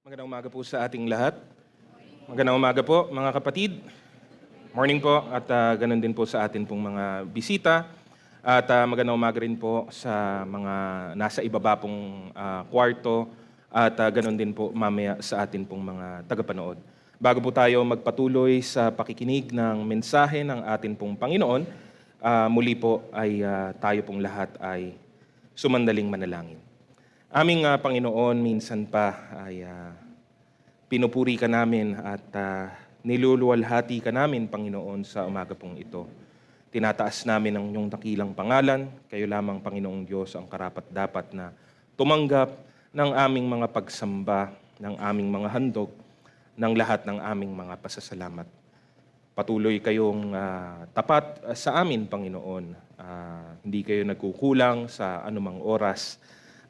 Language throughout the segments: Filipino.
Magandang umaga po sa ating lahat. Magandang umaga po mga kapatid. Morning po at ganun din po sa atin pong mga bisita. At magandang umaga rin po sa mga nasa ibaba pong kwarto at ganun din po mamaya sa atin pong mga tagapanood. Bago po tayo magpatuloy sa pakikinig ng mensahe ng atin pong Panginoon, muli po ay tayo pong lahat ay sumandaling manalangin. Aming Panginoon, minsan pa ay pinupuri ka namin at niluluwalhati ka namin, Panginoon, sa umaga pong ito. Tinataas namin ang inyong dakilang pangalan. Kayo lamang, Panginoong Diyos, ang karapat-dapat na tumanggap ng aming mga pagsamba, ng aming mga handog, ng lahat ng aming mga pasasalamat. Patuloy kayong tapat sa amin, Panginoon. Hindi kayo nagkukulang sa anumang oras.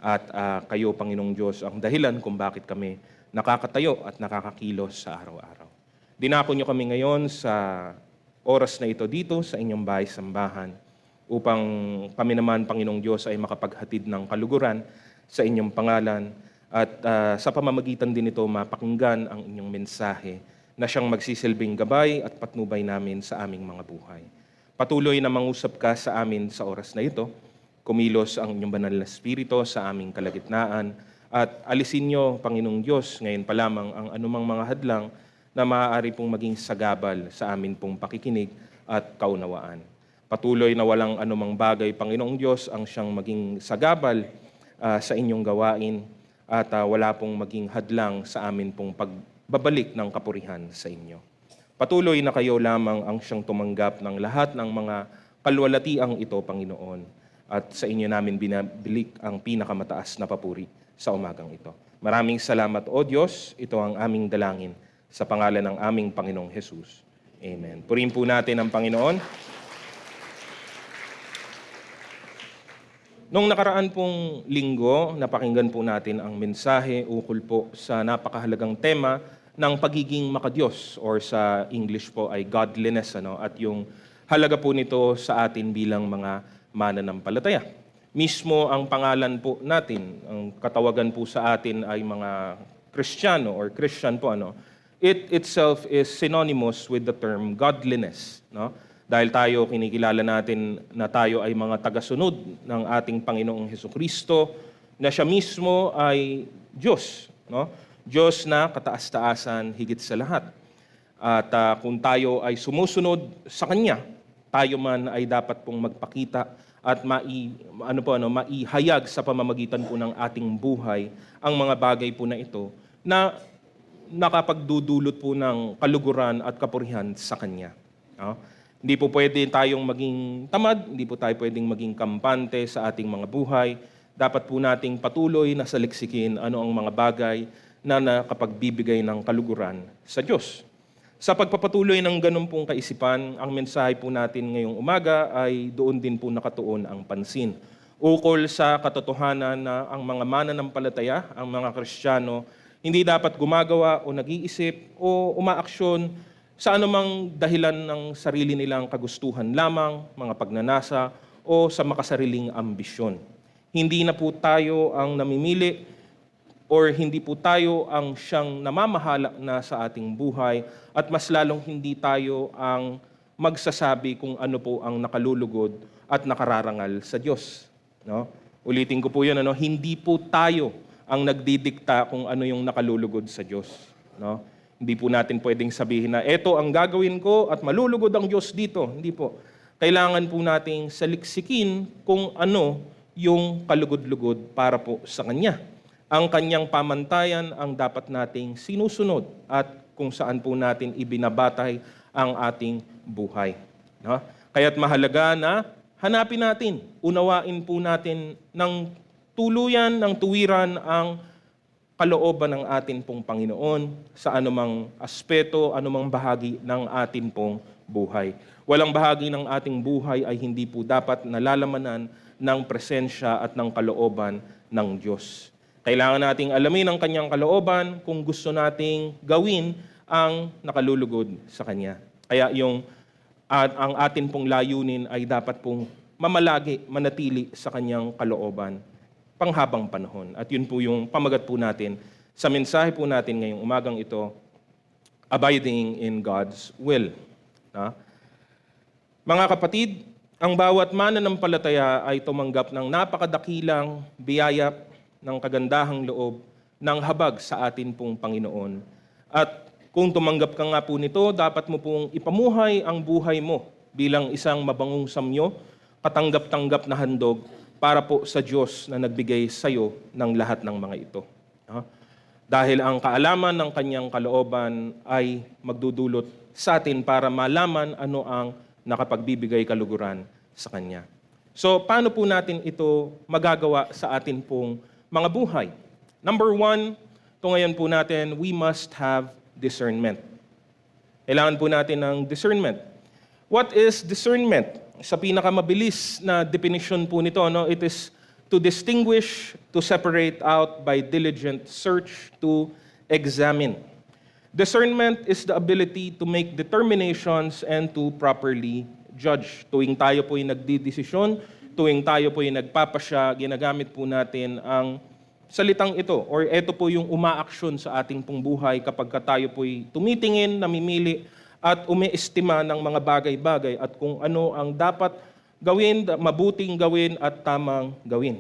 At kayo, Panginoong Diyos, ang dahilan kung bakit kami nakakatayo at nakakakilos sa araw-araw. Dinako niyo kami ngayon sa oras na ito dito sa inyong bahay-sambahan upang kami naman, Panginoong Diyos, ay makapaghatid ng kaluguran sa inyong pangalan at sa pamamagitan din ito mapakinggan ang inyong mensahe na siyang magsisilbing gabay at patnubay namin sa aming mga buhay. Patuloy na mangusap ka sa amin sa oras na ito. Kumilos ang inyong banal na espiritu sa aming kalagitnaan at alisin niyo, Panginoong Diyos, ngayon pa lamang ang anumang mga hadlang na maaari pong maging sagabal sa amin pong pakikinig at kaunawaan. Patuloy na walang anumang bagay, Panginoong Diyos, ang siyang maging sagabal sa inyong gawain at wala pong maging hadlang sa amin pong pagbabalik ng kapurihan sa inyo. Patuloy na kayo lamang ang siyang tumanggap ng lahat ng mga kalwalatiang ito, Panginoon, at sa inyo namin binabilik ang pinakamataas na papuri sa umagang ito. Maraming salamat, O Diyos. Ito ang aming dalangin sa pangalan ng aming Panginoong Jesus. Amen. Purihin po natin ang Panginoon. Noong nakaraan pong linggo, napakinggan po natin ang mensahe ukol po sa napakahalagang tema ng pagiging makadiyos or sa English po ay godliness, at yung halaga po nito sa atin bilang mga mananampalataya. Mismo ang pangalan po natin, ang katawagan po sa atin ay mga Kristiyano or Christian po, it itself is synonymous with the term godliness, Dahil tayo, kinikilala natin na tayo ay mga tagasunod ng ating Panginoong Hesukristo, na siya mismo ay Diyos, Diyos na kataas-taasan higit sa lahat. At kung tayo ay sumusunod sa Kanya, tayo man ay dapat pong magpakita at maihayag sa pamamagitan po ng ating buhay ang mga bagay po na ito na nakapagdudulot po ng kaluguran at kapurihan sa Kanya. Hindi po pwede tayong maging tamad, hindi po tayo pwedeng maging kampante sa ating mga buhay. Dapat po nating patuloy na saliksikin ano ang mga bagay na nakapagbibigay ng kaluguran sa Diyos. Sa pagpapatuloy ng ganun pong kaisipan, ang mensahe po natin ngayong umaga ay doon din po nakatuon ang pansin. Ukol sa katotohanan na ang mga mananampalataya, ang mga Kristiyano, hindi dapat gumagawa o nag-iisip o umaaksyon sa anumang dahilan ng sarili nilang kagustuhan lamang, mga pagnanasa o sa makasariling ambisyon. Hindi na po tayo ang namimili or hindi po tayo ang siyang namamahala na sa ating buhay at mas lalong hindi tayo ang magsasabi kung ano po ang nakalulugod at nakararangal sa Diyos. Ulitin ko po yun, hindi po tayo ang nagdidikta kung ano yung nakalulugod sa Diyos. Hindi po natin pwedeng sabihin na eto ang gagawin ko at malulugod ang Diyos dito. Hindi po. Kailangan po nating saliksikin kung ano yung kalugod-lugod para po sa Kanya. Ang Kanyang pamantayan ang dapat nating sinusunod at kung saan po natin ibinabatay ang ating buhay. Kaya't mahalaga na hanapin natin, unawain po natin ng tuluyan, ng tuwiran ang kalooban ng atin pong Panginoon sa anumang aspeto, anumang bahagi ng atin pong buhay. Walang bahagi ng ating buhay ay hindi po dapat nalalaman ng presensya at ng kalooban ng Diyos. Kailangan nating alamin ang Kanyang kalooban kung gusto nating gawin ang nakalulugod sa Kanya. Kaya ang atin pong layunin ay dapat pong mamalagi, manatili sa Kanyang kalooban panghabang panahon. At yun po yung pamagat po natin sa mensahe po natin ngayong umagang ito, Abiding in God's Will. Mga kapatid, ang bawat mananampalataya ay tumanggap ng napakadakilang biyaya ng kagandahang loob ng habag sa atin pong Panginoon. At kung tumanggap ka nga po nito, dapat mo pong ipamuhay ang buhay mo bilang isang mabangong samyo, katanggap-tanggap na handog para po sa Diyos na nagbigay sa iyo ng lahat ng mga ito. Dahil ang kaalaman ng kanyang kalooban ay magdudulot sa atin para malaman ano ang nakapagbibigay kaluguran sa kanya. So, paano po natin ito magagawa sa atin pong mga buhay? Number 1, ito ngayon po natin, we must have discernment. Kailangan po natin ng discernment. What is discernment? Sa pinakamabilis na definition po nito, it is to distinguish, to separate out by diligent search, to examine. Discernment is the ability to make determinations and to properly judge. Tuwing tayo po'y nagdidesisyon, tuwing tayo po'y nagpapasya, ginagamit po natin ang salitang ito or ito po yung umaaksyon sa ating pong buhay kapag tayo po'y tumitingin, namimili at umiestima ng mga bagay-bagay at kung ano ang dapat gawin, mabuting gawin at tamang gawin.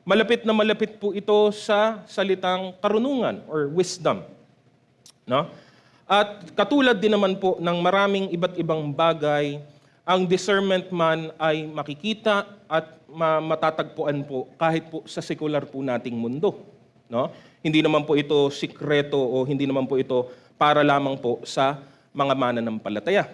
Malapit na malapit po ito sa salitang karunungan or wisdom. At katulad din naman po ng maraming iba't ibang bagay, ang discernment man ay makikita at matatagpuan po kahit po sa sekular po nating mundo. Hindi naman po ito sikreto o hindi naman po ito para lamang po sa mga mananampalataya.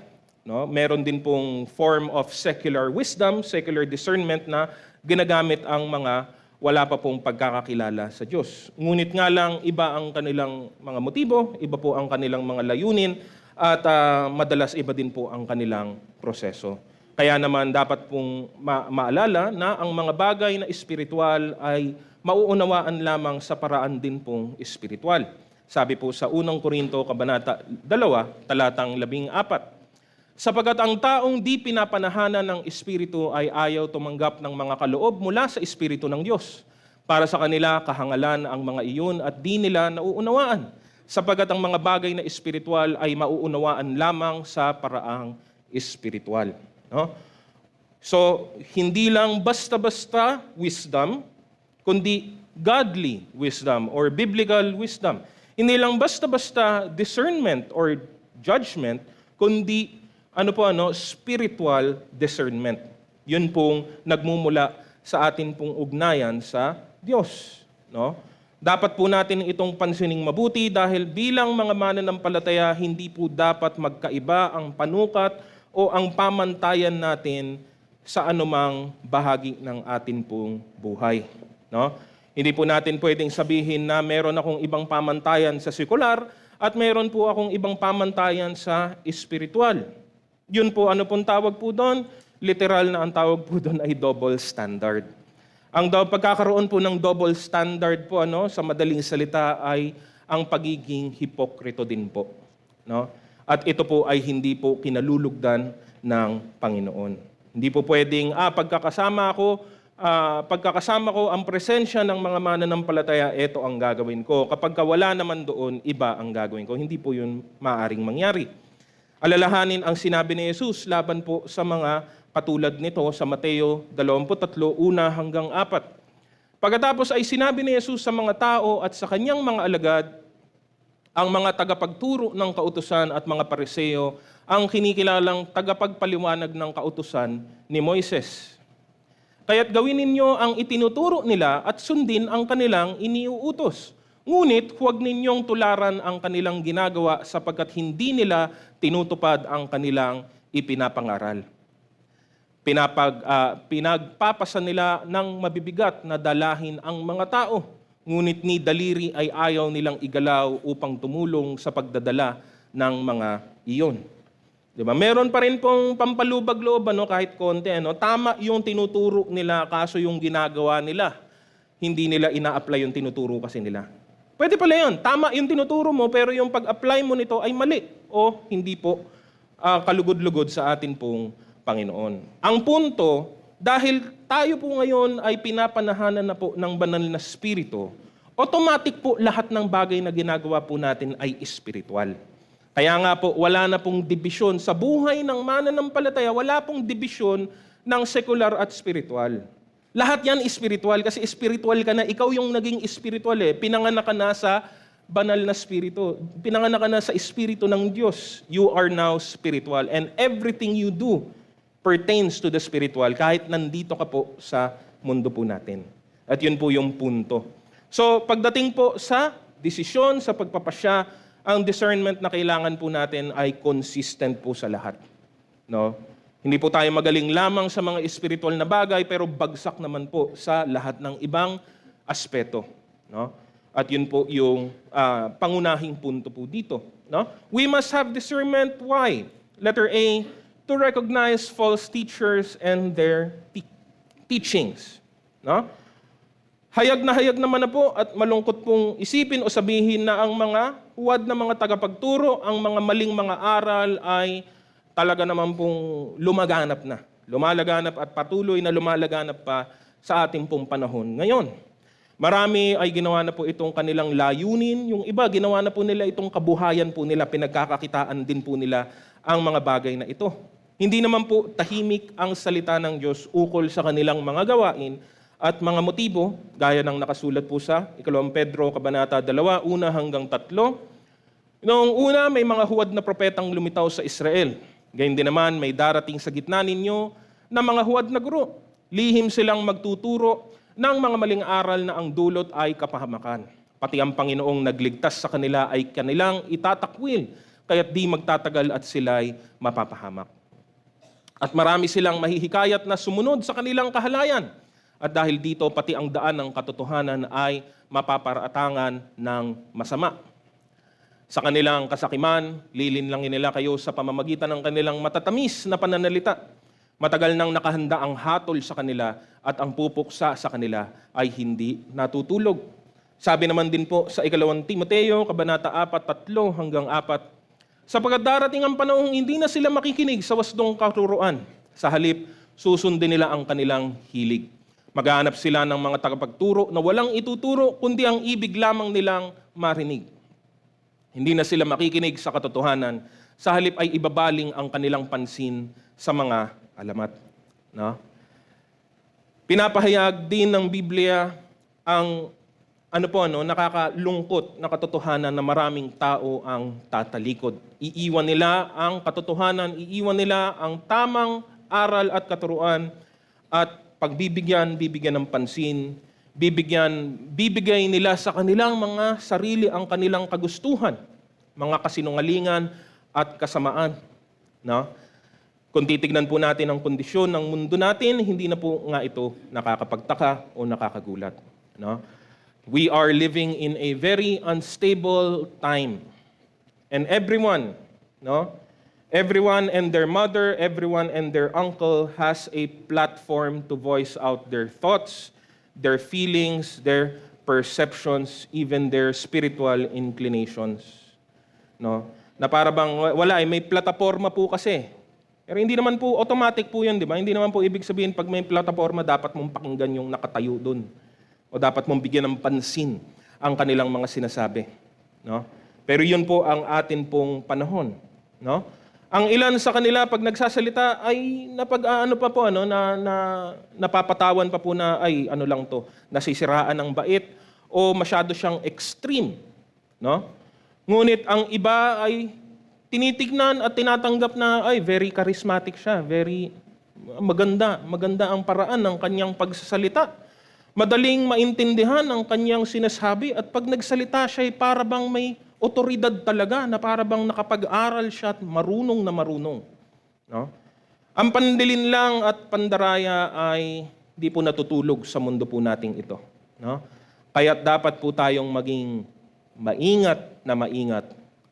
Meron din pong form of secular wisdom, secular discernment na ginagamit ang mga wala pa pong pagkakakilala sa Diyos. Ngunit nga lang, iba ang kanilang mga motibo, iba po ang kanilang mga layunin, at madalas iba din po ang kanilang proseso. Kaya naman dapat pong maalala na ang mga bagay na espiritual ay mauunawaan lamang sa paraan din pong espiritual. Sabi po sa 1 Korinto, Kabanata 2, talatang 14, sapagkat ang taong di pinapanahanan ng Espiritu ay ayaw tumanggap ng mga kaloob mula sa Espiritu ng Diyos. Para sa kanila, kahangalan ang mga iyon at di nila nauunawaan, sapagkat ang mga bagay na espiritual ay mauunawaan lamang sa paraang espiritual. So, hindi lang basta-basta wisdom, kundi godly wisdom or biblical wisdom. Hindi lang basta-basta discernment or judgment, kundi spiritual discernment. Yun pong nagmumula sa atin pong ugnayan sa Diyos. Dapat po natin itong pansining mabuti dahil bilang mga mananampalataya, hindi po dapat magkaiba ang panukat o ang pamantayan natin sa anumang bahagi ng atin pong buhay. Hindi po natin pwedeng sabihin na meron akong ibang pamantayan sa sekular at meron po akong ibang pamantayan sa espiritual. Yun po, pong tawag po doon? Literal na ang tawag po doon ay double standard. Ang pagkakaroon po ng double standard po, sa madaling salita ay ang pagiging hipokrito din po. At ito po ay hindi po kinalulugdan ng Panginoon. Hindi po pwedeng, pagkakasama ko ang presensya ng mga mananampalataya, ito ang gagawin ko. Kapag wala naman doon, iba ang gagawin ko. Hindi po yun maaaring mangyari. Alalahanin ang sinabi ni Jesus laban po sa mga katulad nito sa Mateo 23, 1-4. Pagkatapos ay sinabi ni Jesus sa mga tao at sa kanyang mga alagad, ang mga tagapagturo ng kautusan at mga pariseo, ang kinikilalang tagapagpaliwanag ng kautusan ni Moises. Kaya't gawin ninyo ang itinuturo nila at sundin ang kanilang iniuutos. Ngunit huwag ninyong tularan ang kanilang ginagawa sapagkat hindi nila tinutupad ang kanilang ipinapangaral. Pinagpapasa nila ng mabibigat na dalahin ang mga tao, ngunit ni daliri ay ayaw nilang igalaw upang tumulong sa pagdadala ng mga iyon. Diba? Meron pa rin pong pampalubag-loob kahit konti. Tama yung tinuturo nila, kaso yung ginagawa nila, hindi nila ina-apply yung tinuturo kasi nila. Pwede pala yun. Tama yung tinuturo mo, pero yung pag-apply mo nito ay mali o hindi po kalugod-lugod sa atin pong Panginoon. Ang punto, dahil tayo po ngayon ay pinapanahanan na po ng banal na spirito automatic po lahat ng bagay na ginagawa po natin ay espiritual. Kaya nga po, wala na pong dibisyon sa buhay ng mananampalataya, wala pong dibisyon ng sekular at spiritual. Lahat yan espiritual kasi espiritual ka na, ikaw yung naging espiritual eh. Pinanganak ka na sa banal na spirito. Pinanganak ka na sa espiritu ng Diyos. You are now spiritual and everything you do pertains to the spiritual kahit nandito ka po sa mundo po natin. At yun po yung punto. So, pagdating po sa desisyon, sa pagpapasya, ang discernment na kailangan po natin ay consistent po sa lahat. No? Hindi po tayo magaling lamang sa mga spiritual na bagay, pero bagsak naman po sa lahat ng ibang aspeto. No? At yun po yung pangunahing punto po dito. No? We must have discernment. Why? Letter A, to recognize false teachers and their teachings. No? Hayag naman na po at malungkot pong isipin o sabihin na ang mga huwad na mga tagapagturo, ang mga maling mga aral ay talaga naman pong lumaganap na. Lumalaganap at patuloy na lumalaganap pa sa ating pong panahon ngayon. Marami ay ginawa na po itong kanilang layunin. Yung iba, ginawa na po nila itong kabuhayan po nila, pinagkakakitaan din po nila ang mga bagay na ito. Hindi naman po tahimik ang salita ng Diyos ukol sa kanilang mga gawain at mga motibo, gaya ng nakasulat po sa 2 Pedro, Kabanata 2, 1 hanggang 3. Noong una, may mga huwad na propetang lumitaw sa Israel. Gayun din naman, may darating sa gitna ninyo na mga huwad na guro. Lihim silang magtuturo ng mga maling aral na ang dulot ay kapahamakan. Pati ang Panginoong nagligtas sa kanila ay kanilang itatakwil, kaya't di magtatagal at sila'y mapapahamak. At marami silang mahihikayat na sumunod sa kanilang kahalayan. At dahil dito, pati ang daan ng katotohanan ay mapaparatangan ng masama. Sa kanilang kasakiman, lilinlangin nila kayo sa pamamagitan ng kanilang matatamis na pananalita. Matagal nang nakahanda ang hatol sa kanila at ang pupuksa sa kanila ay hindi natutulog. Sabi naman din po sa 2 Timoteo, Kabanata 4, 3 hanggang 4, sapagkat darating ang panahong hindi na sila makikinig sa wasdong katuruan. Sa halip, susundin nila ang kanilang hilig. Maghahanap sila ng mga tagapagturo na walang ituturo kundi ang ibig lamang nilang marinig. Hindi na sila makikinig sa katotohanan. Sa halip ay ibabaling ang kanilang pansin sa mga alamat. No? Pinapahayag din ng Biblia ang nakakalungkot na katotohanan na maraming tao ang tatalikod. Iiwan nila ang katotohanan, iiwan nila ang tamang aral at katuruan at bibigyan ng pansin, bibigay nila sa kanilang mga sarili ang kanilang kagustuhan, mga kasinungalingan at kasamaan. No? Kung titignan po natin ang kondisyon ng mundo natin, hindi na po nga ito nakakapagtaka o nakakagulat. No? We are living in a very unstable time. And everyone and their mother, everyone and their uncle has a platform to voice out their thoughts, their feelings, their perceptions, even their spiritual inclinations. No? Na para bang may plataforma po kasi. Pero hindi naman po automatic po 'yan, di ba? Hindi naman po ibig sabihin pag may plataforma dapat mong pakinggan yung nakatayo doon. O dapat mong bigyan ng pansin ang kanilang mga sinasabi, no? Pero 'yun po ang atin pong panahon, no? Ang ilan sa kanila pag nagsasalita ay napapatawan pa po na nasisiraan ng bait o masyado siyang extreme, no? Ngunit ang iba ay tinitignan at tinatanggap na very charismatic siya, very maganda ang paraan ng kanyang pagsasalita. Madaling maintindihan ang kanyang sinasabi at pag nagsalita siya ay para bang may otoridad talaga na para bang nakapag-aral siya at marunong na marunong. No? Ang pandilin lang at pandaraya ay di po natutulog sa mundo po nating ito. No? Kaya't dapat po tayong maging maingat.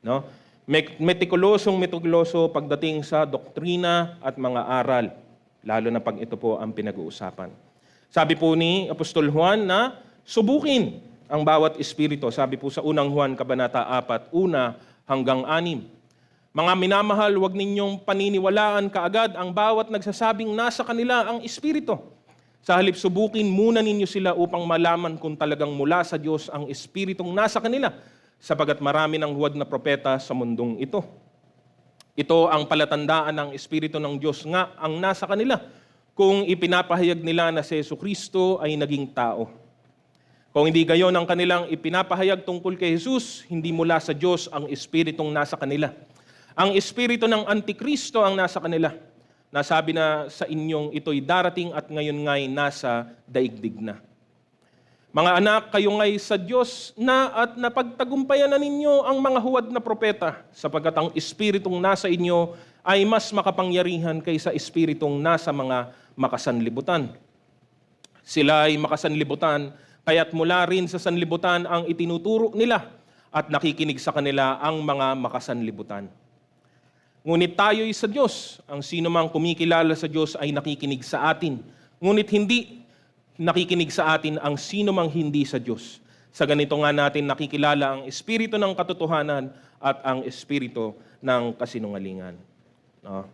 No? Metikuloso pagdating sa doktrina at mga aral, lalo na pag ito po ang pinag-uusapan. Sabi po ni Apostol Juan na subukin ang bawat espiritu. Sabi po sa unang Juan, Kabanata 4, 1 hanggang 6. Mga minamahal, huwag ninyong paniniwalaan kaagad ang bawat nagsasabing nasa kanila ang espiritu, Sa halip subukin muna ninyo sila upang malaman kung talagang mula sa Diyos ang Espiritong nasa kanila, sapagat marami ng huwad na propeta sa mundong ito. Ito ang palatandaan ng Espiritu ng Diyos nga ang nasa kanila, kung ipinapahayag nila na si Jesucristo ay naging tao. Kung hindi gayon ang kanilang ipinapahayag tungkol kay Jesus, hindi mula sa Diyos ang Espiritong nasa kanila. Ang Espiritu ng Antikristo ang nasa kanila. Nasabi na sa inyong ito'y darating at ngayon nga'y nasa daigdig na. Mga anak, kayo nga'y sa Diyos na at napagtagumpayan na ninyo ang mga huwad na propeta, sapagkat ang Espiritong nasa inyo ay mas makapangyarihan kaysa Espiritong nasa mga makasanlibutan. Sila ay makasanlibutan, kaya't mula rin sa sanlibutan ang itinuturo nila at nakikinig sa kanila ang mga makasanlibutan. Ngunit tayo'y sa Diyos. Ang sino mang kumikilala sa Diyos ay nakikinig sa atin. Ngunit hindi nakikinig sa atin ang sino mang hindi sa Diyos. Sa ganito nga natin nakikilala ang Espiritu ng katotohanan at ang Espiritu ng kasinungalingan. No?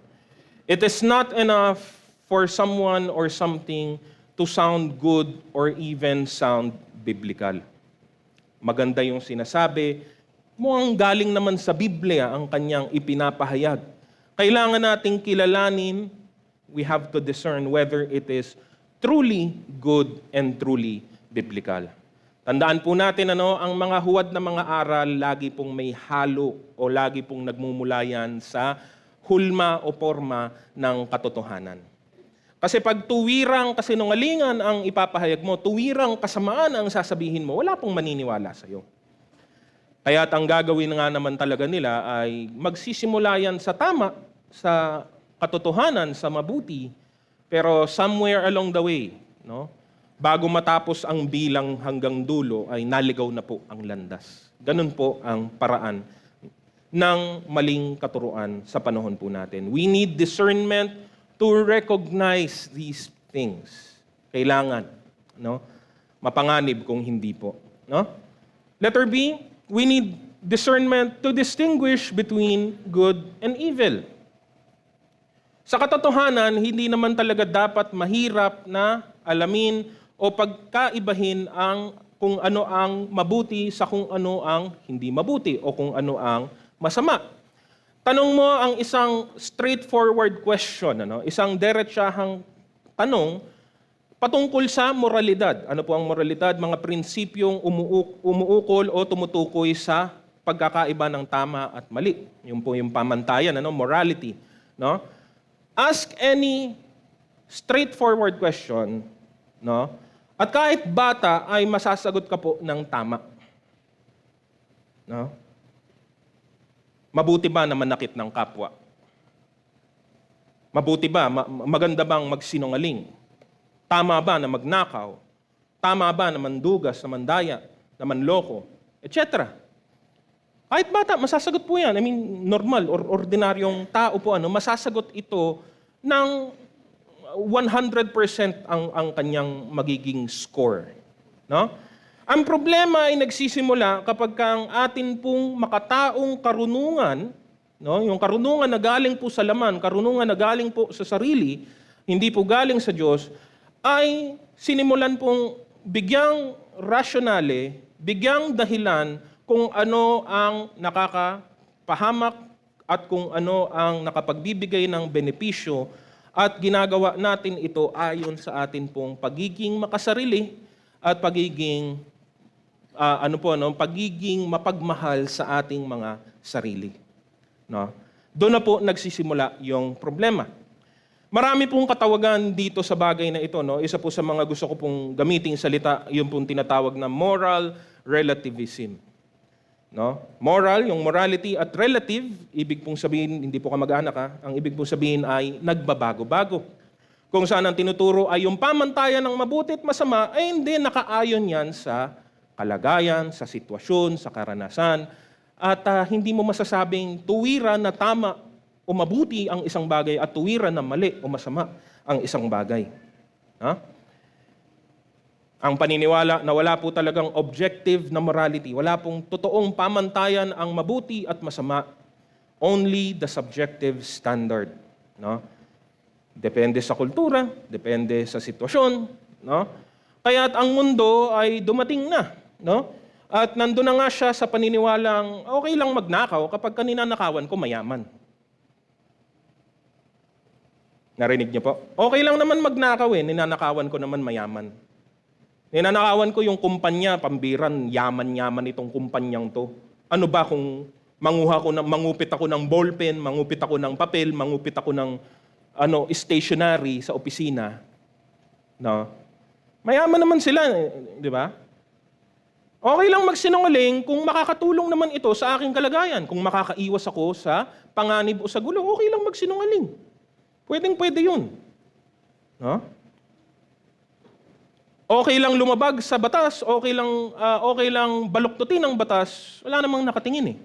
It is not enough for someone or something to sound good or even sound biblical. Maganda yung sinasabi, mukhang galing naman sa Biblia ang kanyang ipinapahayag. Kailangan nating kilalanin, we have to discern whether it is truly good and truly biblical. Tandaan po natin, ang mga huwad na mga aral, lagi pong may halo o lagi pong nagmumulayan sa hulma o forma ng katotohanan. Kasi pag tuwirang kasinungalingan ang ipapahayag mo, tuwirang kasamaan ang sasabihin mo, wala pong maniniwala sa iyo. Kaya't ang gagawin nga naman talaga nila ay magsisimula yan sa tama, sa katotohanan, sa mabuti, pero somewhere along the way, bago matapos ang bilang hanggang dulo, ay naligaw na po ang landas. Ganun po ang paraan ng maling katuruan sa panahon po natin. We need discernment to recognize these things. Kailangan, mapanganib kung hindi po. Letter B, we need discernment to distinguish between good and evil. Sa katotohanan, hindi naman talaga dapat mahirap na alamin o pagkaibahin kung ano ang mabuti sa kung ano ang hindi mabuti o kung ano ang masama. Tanong mo ang isang straightforward question, isang diretsahang tanong patungkol sa moralidad. Ano po ang moralidad? Mga prinsipyong umuukol o tumutukoy sa pagkakaiba ng tama at mali. Yun po yung pamantayan, morality. Ask any straightforward question, at kahit bata ay masasagot ka po ng tama. Mabuti ba na manakit ng kapwa? Mabuti ba, maganda bang magsinungaling? Tama ba na magnakaw? Tama ba na mandugas, na mandaya, na manloko, etc. Kahit bata, masasagot po yan. Normal or ordinaryong tao po, masasagot ito ng 100% ang kanyang magiging score. Ang problema ay nagsisimula kapag ang atin pong makataong karunungan, yung karunungan na galing po sa laman, karunungan na galing po sa sarili, hindi po galing sa Diyos, ay sinimulan pong bigyang rasyonale, bigyang dahilan kung ano ang nakakapahamak at kung ano ang nakapagbibigay ng benepisyo at ginagawa natin ito ayon sa atin pong pagiging makasarili at pagiging pagiging mapagmahal sa ating mga sarili. Doon na po nagsisimula yung problema. Marami pong katawagan dito sa bagay na ito. Isa po sa mga gusto ko pong gamiting salita, yung pong tinatawag na moral relativism. Moral, yung morality at relative, ibig pong sabihin, hindi po kamag-anak, ang ibig pong sabihin ay nagbabago-bago. Kung saan ang tinuturo ay yung pamantayan ng mabuti at masama, ay hindi nakaayon yan sa kalagayan, sa sitwasyon, sa karanasan, at hindi mo masasabing tuwiran na tama o mabuti ang isang bagay at tuwiran na mali o masama ang isang bagay. Ang paniniwala na wala po talagang objective na morality, wala pong totoong pamantayan ang mabuti at masama, only the subjective standard. Depende sa kultura, depende sa sitwasyon, no? Kaya't ang mundo ay dumating na, no? At nandun na nga siya sa paniniwalang okay lang magnakaw kapag ninanakawan ko mayaman. Narinig niyo po? Okay lang naman magnakaw ninanakawan ko naman mayaman. Ninanakawan ko yung kumpanya, pambiran, yaman-yaman itong kumpanyang to. Ano ba kung mangupit ako ng ballpen, mangupit ako ng papel, mangupit ako ng stationery sa opisina, no? Mayaman naman sila, di ba? Okay lang magsinungaling kung makakatulong naman ito sa aking kalagayan. Kung makakaiwas ako sa panganib o sa gulo, okay lang magsinungaling. Pwede yun. No? Okay lang lumabag sa batas, okay lang baluktutin ang batas, wala namang nakatingin eh.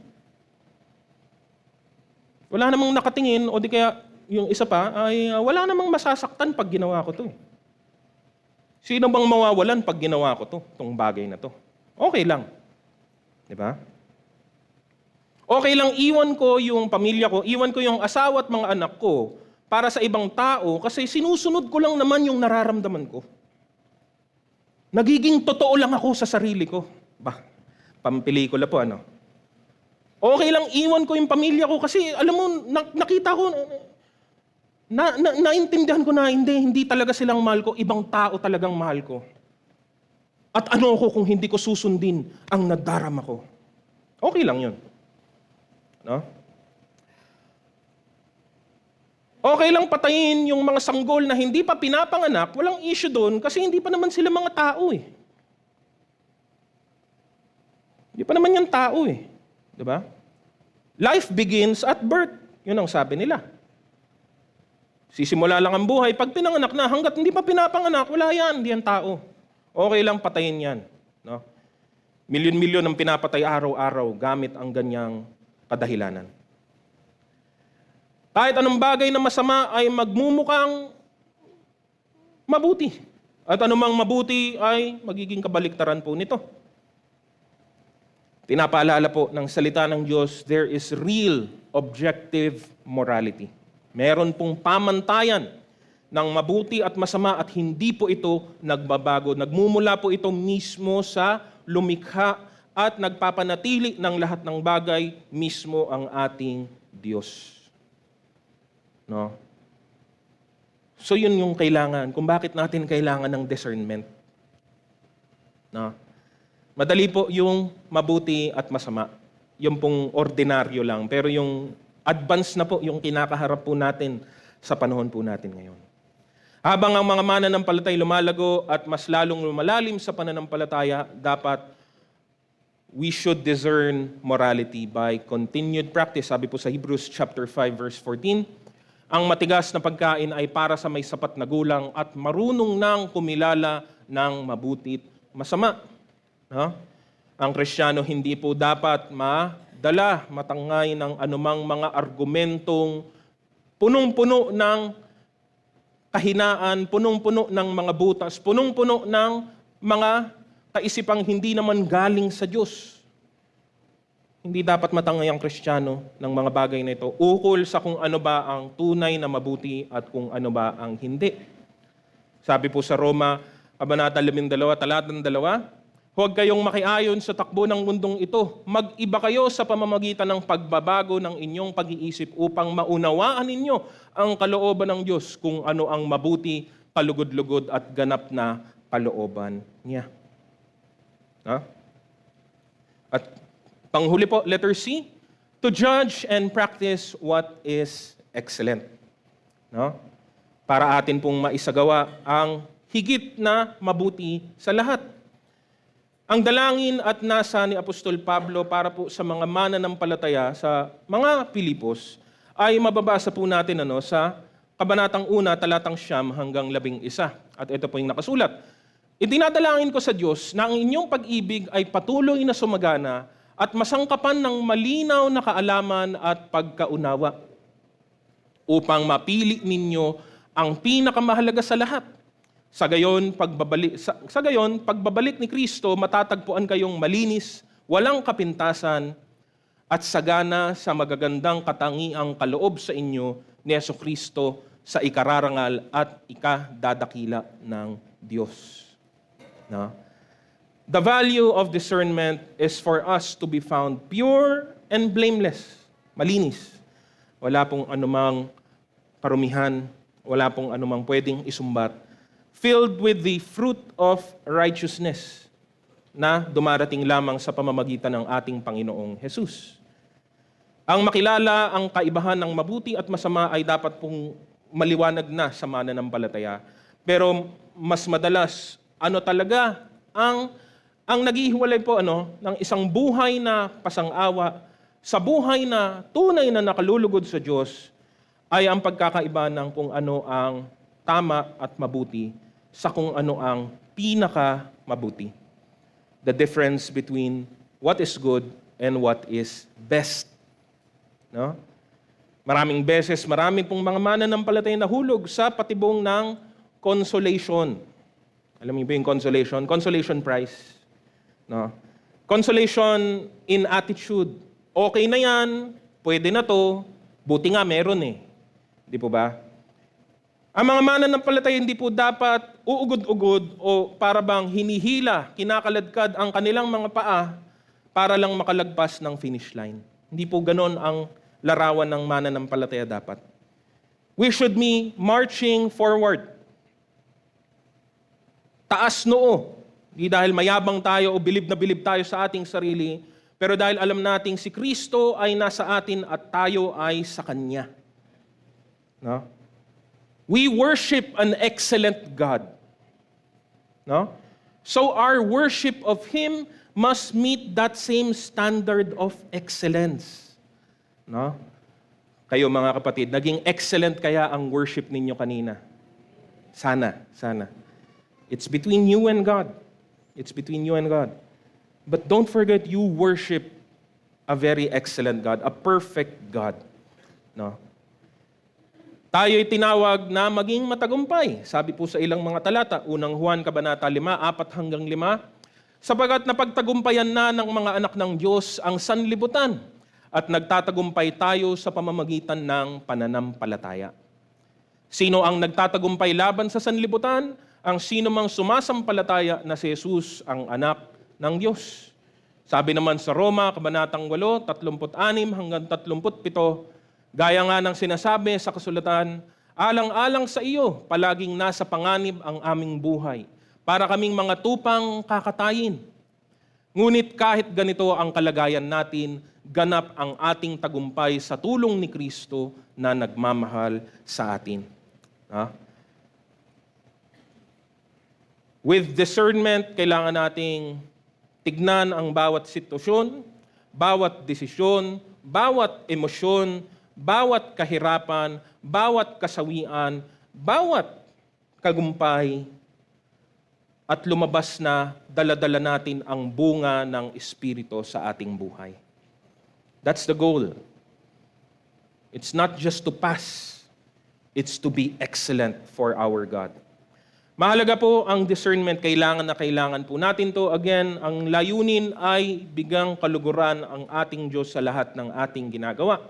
Wala namang nakatingin o di kaya yung isa pa ay wala namang masasaktan pag ginawa ko to. Sino bang mawawalan pag ginawa ko to, tong bagay na to? Okay lang. Di ba? Okay lang iwan ko yung pamilya ko, iwan ko yung asawa at mga anak ko para sa ibang tao kasi sinusunod ko lang naman yung nararamdaman ko. Nagiging totoo lang ako sa sarili ko. Pampelikula po ano. Okay lang iwan ko yung pamilya ko kasi alam mo, nakita ko, naintindihan ko na hindi talaga silang mahal ko, ibang tao talagang mahal ko. At ano ako kung hindi ko susundin ang nadarama ko? Okay lang yun. No? Okay lang patayin yung mga sanggol na hindi pa pinapanganak, walang issue doon kasi hindi pa naman sila mga tao eh. Hindi pa naman yan tao eh. Diba? Life begins at birth. Yun ang sabi nila. Sisimula lang ang buhay. Pag pinanganak na, hanggat hindi pa pinapanganak, wala yan, hindi yan tao. Okay lang patayin yan. No? Milyon-milyon ang pinapatay araw-araw gamit ang ganyang kadahilanan. Kahit anong bagay na masama ay magmumukhang mabuti. At anumang mabuti ay magiging kabaliktaran po nito. Pinapaalala po ng salita ng Diyos, there is real objective morality. Meron pong pamantayan ng mabuti at masama at hindi po ito nagbabago. Nagmumula po ito mismo sa lumikha at nagpapanatili ng lahat ng bagay mismo ang ating Diyos. No? So yun yung kailangan, kung bakit natin kailangan ng discernment. No? Madali po yung mabuti at masama. Yung pong ordinaryo lang. Pero yung advance na po yung kinakaharap po natin sa panahon po natin ngayon. Habang ang mga mananampalatay lumalago at mas lalong lumalalim sa pananampalataya, dapat we should discern morality by continued practice. Sabi po sa Hebrews chapter 5 verse 14, ang matigas na pagkain ay para sa may sapat na gulang at marunong nang kumilala ng mabuti at masama. No? Ang Kristiyano hindi po dapat matangay ng anumang mga argumentong punong-puno ng kahinaan, punong-puno ng mga butas, punong-puno ng mga kaisipang hindi naman galing sa Diyos. Hindi dapat matangay ang Kristiyano ng mga bagay na ito ukol sa kung ano ba ang tunay na mabuti at kung ano ba ang hindi. Sabi po sa Roma, Kabanata 12, talatang 2, huwag kayong makiayon sa takbo ng mundong ito. Mag-iba kayo sa pamamagitan ng pagbabago ng inyong pag-iisip upang maunawaan ninyo ang kalooban ng Diyos kung ano ang mabuti, kalugod-lugod at ganap na kalooban niya. Ha? At panghuli po, letter C, to judge and practice what is excellent. No? Para atin pong maisagawa ang higit na mabuti sa lahat. Ang dalangin at nasa ni Apostol Pablo para po sa mga mananampalataya sa mga Pilipos ay mababasa po natin sa Kabanatang 1, talatang 9 hanggang 11. At ito po yung nakasulat. Itinadalangin ko sa Diyos na ang inyong pag-ibig ay patuloy na sumagana at masangkapan ng malinaw na kaalaman at pagkaunawa upang mapili ninyo ang pinakamahalaga sa lahat. Sa gayon, pagbabalik ni Kristo, matatagpuan kayong malinis, walang kapintasan, at sagana sa magagandang katangiang kaloob sa inyo ni Jesucristo sa ikararangal at ikadadakila ng Diyos. No? The value of discernment is for us to be found pure and blameless, malinis. Wala pong anumang karumihan, wala pong anumang pwedeng isumbat, filled with the fruit of righteousness na dumarating lamang sa pamamagitan ng ating Panginoong Jesus. Ang makilala ang kaibahan ng mabuti at masama ay dapat pong maliwanag na sa mananampalataya. Pero mas madalas, ano talaga ang naghihiwalay po ng isang buhay na pasang-awa sa buhay na tunay na nakalulugod sa Diyos ay ang pagkakaiba ng kung ano ang tama at mabuti sa kung ano ang pinaka-mabuti. The difference between what is good and what is best. No? Maraming beses, marami pong mga mananampalataya na hulog sa patibong ng consolation. Alam niyo ba yung consolation? Consolation prize. No? Consolation in attitude. Okay na yan, pwede na to, buti nga meron eh. Di po ba? Ang mga mananampalataya hindi po dapat uugod-ugod o para bang hinihila, kinakaladkad ang kanilang mga paa para lang makalagpas ng finish line. Hindi po ganon ang larawan ng mananampalataya dapat. We should be marching forward. Taas noo. Di dahil mayabang tayo o bilib na bilib tayo sa ating sarili, pero dahil alam nating si Kristo ay nasa atin at tayo ay sa Kanya. No? We worship an excellent God. No? So our worship of Him must meet that same standard of excellence. No? Kayo mga kapatid, naging excellent kaya ang worship ninyo kanina? Sana. It's between you and God. It's between you and God. But don't forget, you worship a very excellent God, a perfect God. No? Tayo'y tinawag na maging matagumpay. Sabi po sa ilang mga talata, unang Juan Kabanata 5, 4-5, sapagat napagtagumpayan na ng mga anak ng Diyos ang sanlibutan at nagtatagumpay tayo sa pamamagitan ng pananampalataya. Sino ang nagtatagumpay laban sa sanlibutan? Ang sino mang sumasampalataya na si Jesus ang anak ng Diyos. Sabi naman sa Roma, Kabanatang 8, 36-37, gaya nga ng sinasabi sa kasulatan, alang-alang sa iyo, palaging nasa panganib ang aming buhay, para kaming mga tupang kakatayin. Ngunit kahit ganito ang kalagayan natin, ganap ang ating tagumpay sa tulong ni Kristo na nagmamahal sa atin. With discernment, kailangan nating tignan ang bawat sitwasyon, bawat desisyon, bawat emosyon, bawat kahirapan, bawat kasawian, bawat kagumpay, at lumabas na dala-dala natin ang bunga ng Espiritu sa ating buhay. That's the goal. It's not just to pass, it's to be excellent for our God. Mahalaga po ang discernment, kailangan na kailangan po natin to. Again, ang layunin ay bigang kaluguran ang ating Diyos sa lahat ng ating ginagawa.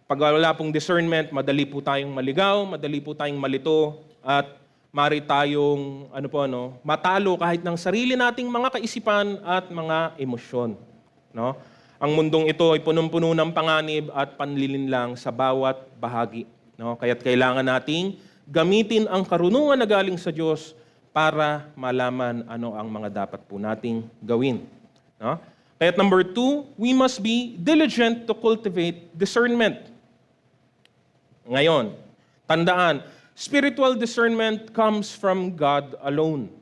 Pag wala pong discernment, madali po tayong maligaw, madali po tayong malito, at mari tayong matalo kahit ng sarili nating mga kaisipan at mga emosyon. No? Ang mundong ito ay punong-puno ng panganib at panlilinlang sa bawat bahagi. No? Kaya't kailangan nating gamitin ang karunungan na galing sa Diyos para malaman ano ang mga dapat po nating gawin. No? Kaya't number 2, we must be diligent to cultivate discernment. Ngayon, tandaan, spiritual discernment comes from God alone.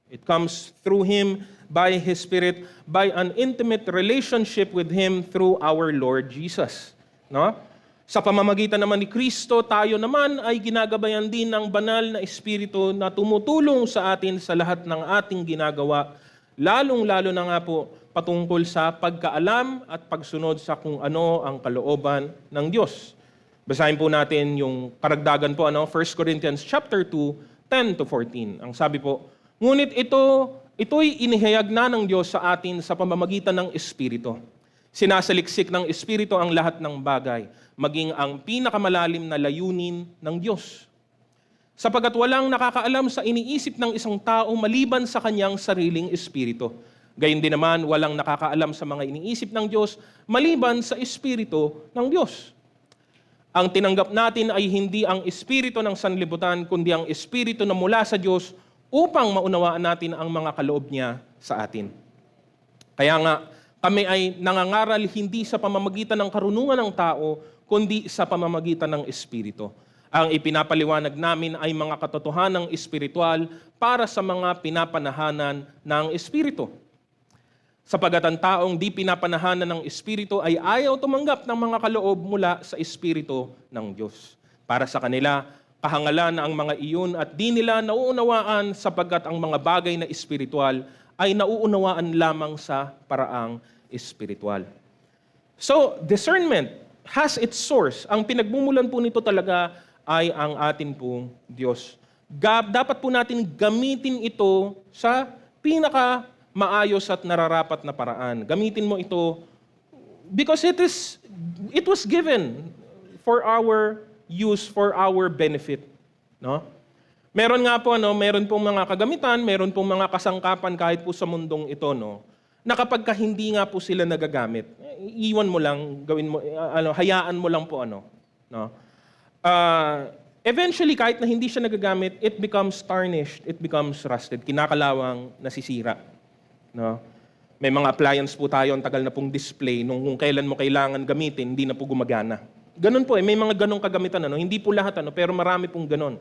It comes through Him, by His Spirit, by an intimate relationship with Him through our Lord Jesus. No? Sa pamamagitan naman ni Kristo, tayo naman ay ginagabayan din ng banal na Espiritu na tumutulong sa atin sa lahat ng ating ginagawa, lalong-lalo na nga po patungkol sa pagkaalam at pagsunod sa kung ano ang kalooban ng Diyos. Basahin po natin yung karagdagan po, 1 Corinthians chapter 2, 10-14. Ang sabi po, ngunit ito'y inihayag na ng Diyos sa atin sa pamamagitan ng Espiritu. Sinasaliksik ng Espiritu ang lahat ng bagay, maging ang pinakamalalim na layunin ng Diyos. Sapagkat walang nakakaalam sa iniisip ng isang tao maliban sa kanyang sariling espiritu. Gayon din naman, walang nakakaalam sa mga iniisip ng Diyos maliban sa espiritu ng Diyos. Ang tinanggap natin ay hindi ang espiritu ng sanlibutan, kundi ang espiritu na mula sa Diyos upang maunawaan natin ang mga kaloob niya sa atin. Kaya nga, kami ay nangangaral hindi sa pamamagitan ng karunungan ng tao, kundi sa pamamagitan ng espiritu. Ang ipinapaliwanag namin ay mga katotohanang espiritual para sa mga pinapanahanan ng espiritu. Sapagat ang taong di pinapanahanan ng espiritu ay ayaw tumanggap ng mga kaloob mula sa espiritu ng Diyos. Para sa kanila, kahangalan ang mga iyon at di nila nauunawaan sapagkat ang mga bagay na espiritual ay nauunawaan lamang sa paraang espiritual. So, discernment has its source. Ang pinagmumulan po nito talaga ay ang atin pong Diyos. Dapat po natin gamitin ito sa pinaka maayos at nararapat na paraan. Gamitin mo ito because it was given for our use, for our benefit, no? Meron nga po meron pong mga kagamitan, meron pong mga kasangkapan kahit po sa mundong ito, no, na kapag hindi nga po sila nagagamit, iwan mo lang, gawin mo hayaan mo lang po no. Eventually, kahit na hindi siya nagagamit, it becomes tarnished, it becomes rusted, kinakalawang, nasisira. No? May mga appliance po tayo, ang tagal na pong display, kung kailan mo kailangan gamitin, hindi na po gumagana. Ganun po may mga ganong kagamitan, hindi po lahat, pero marami pong ganon.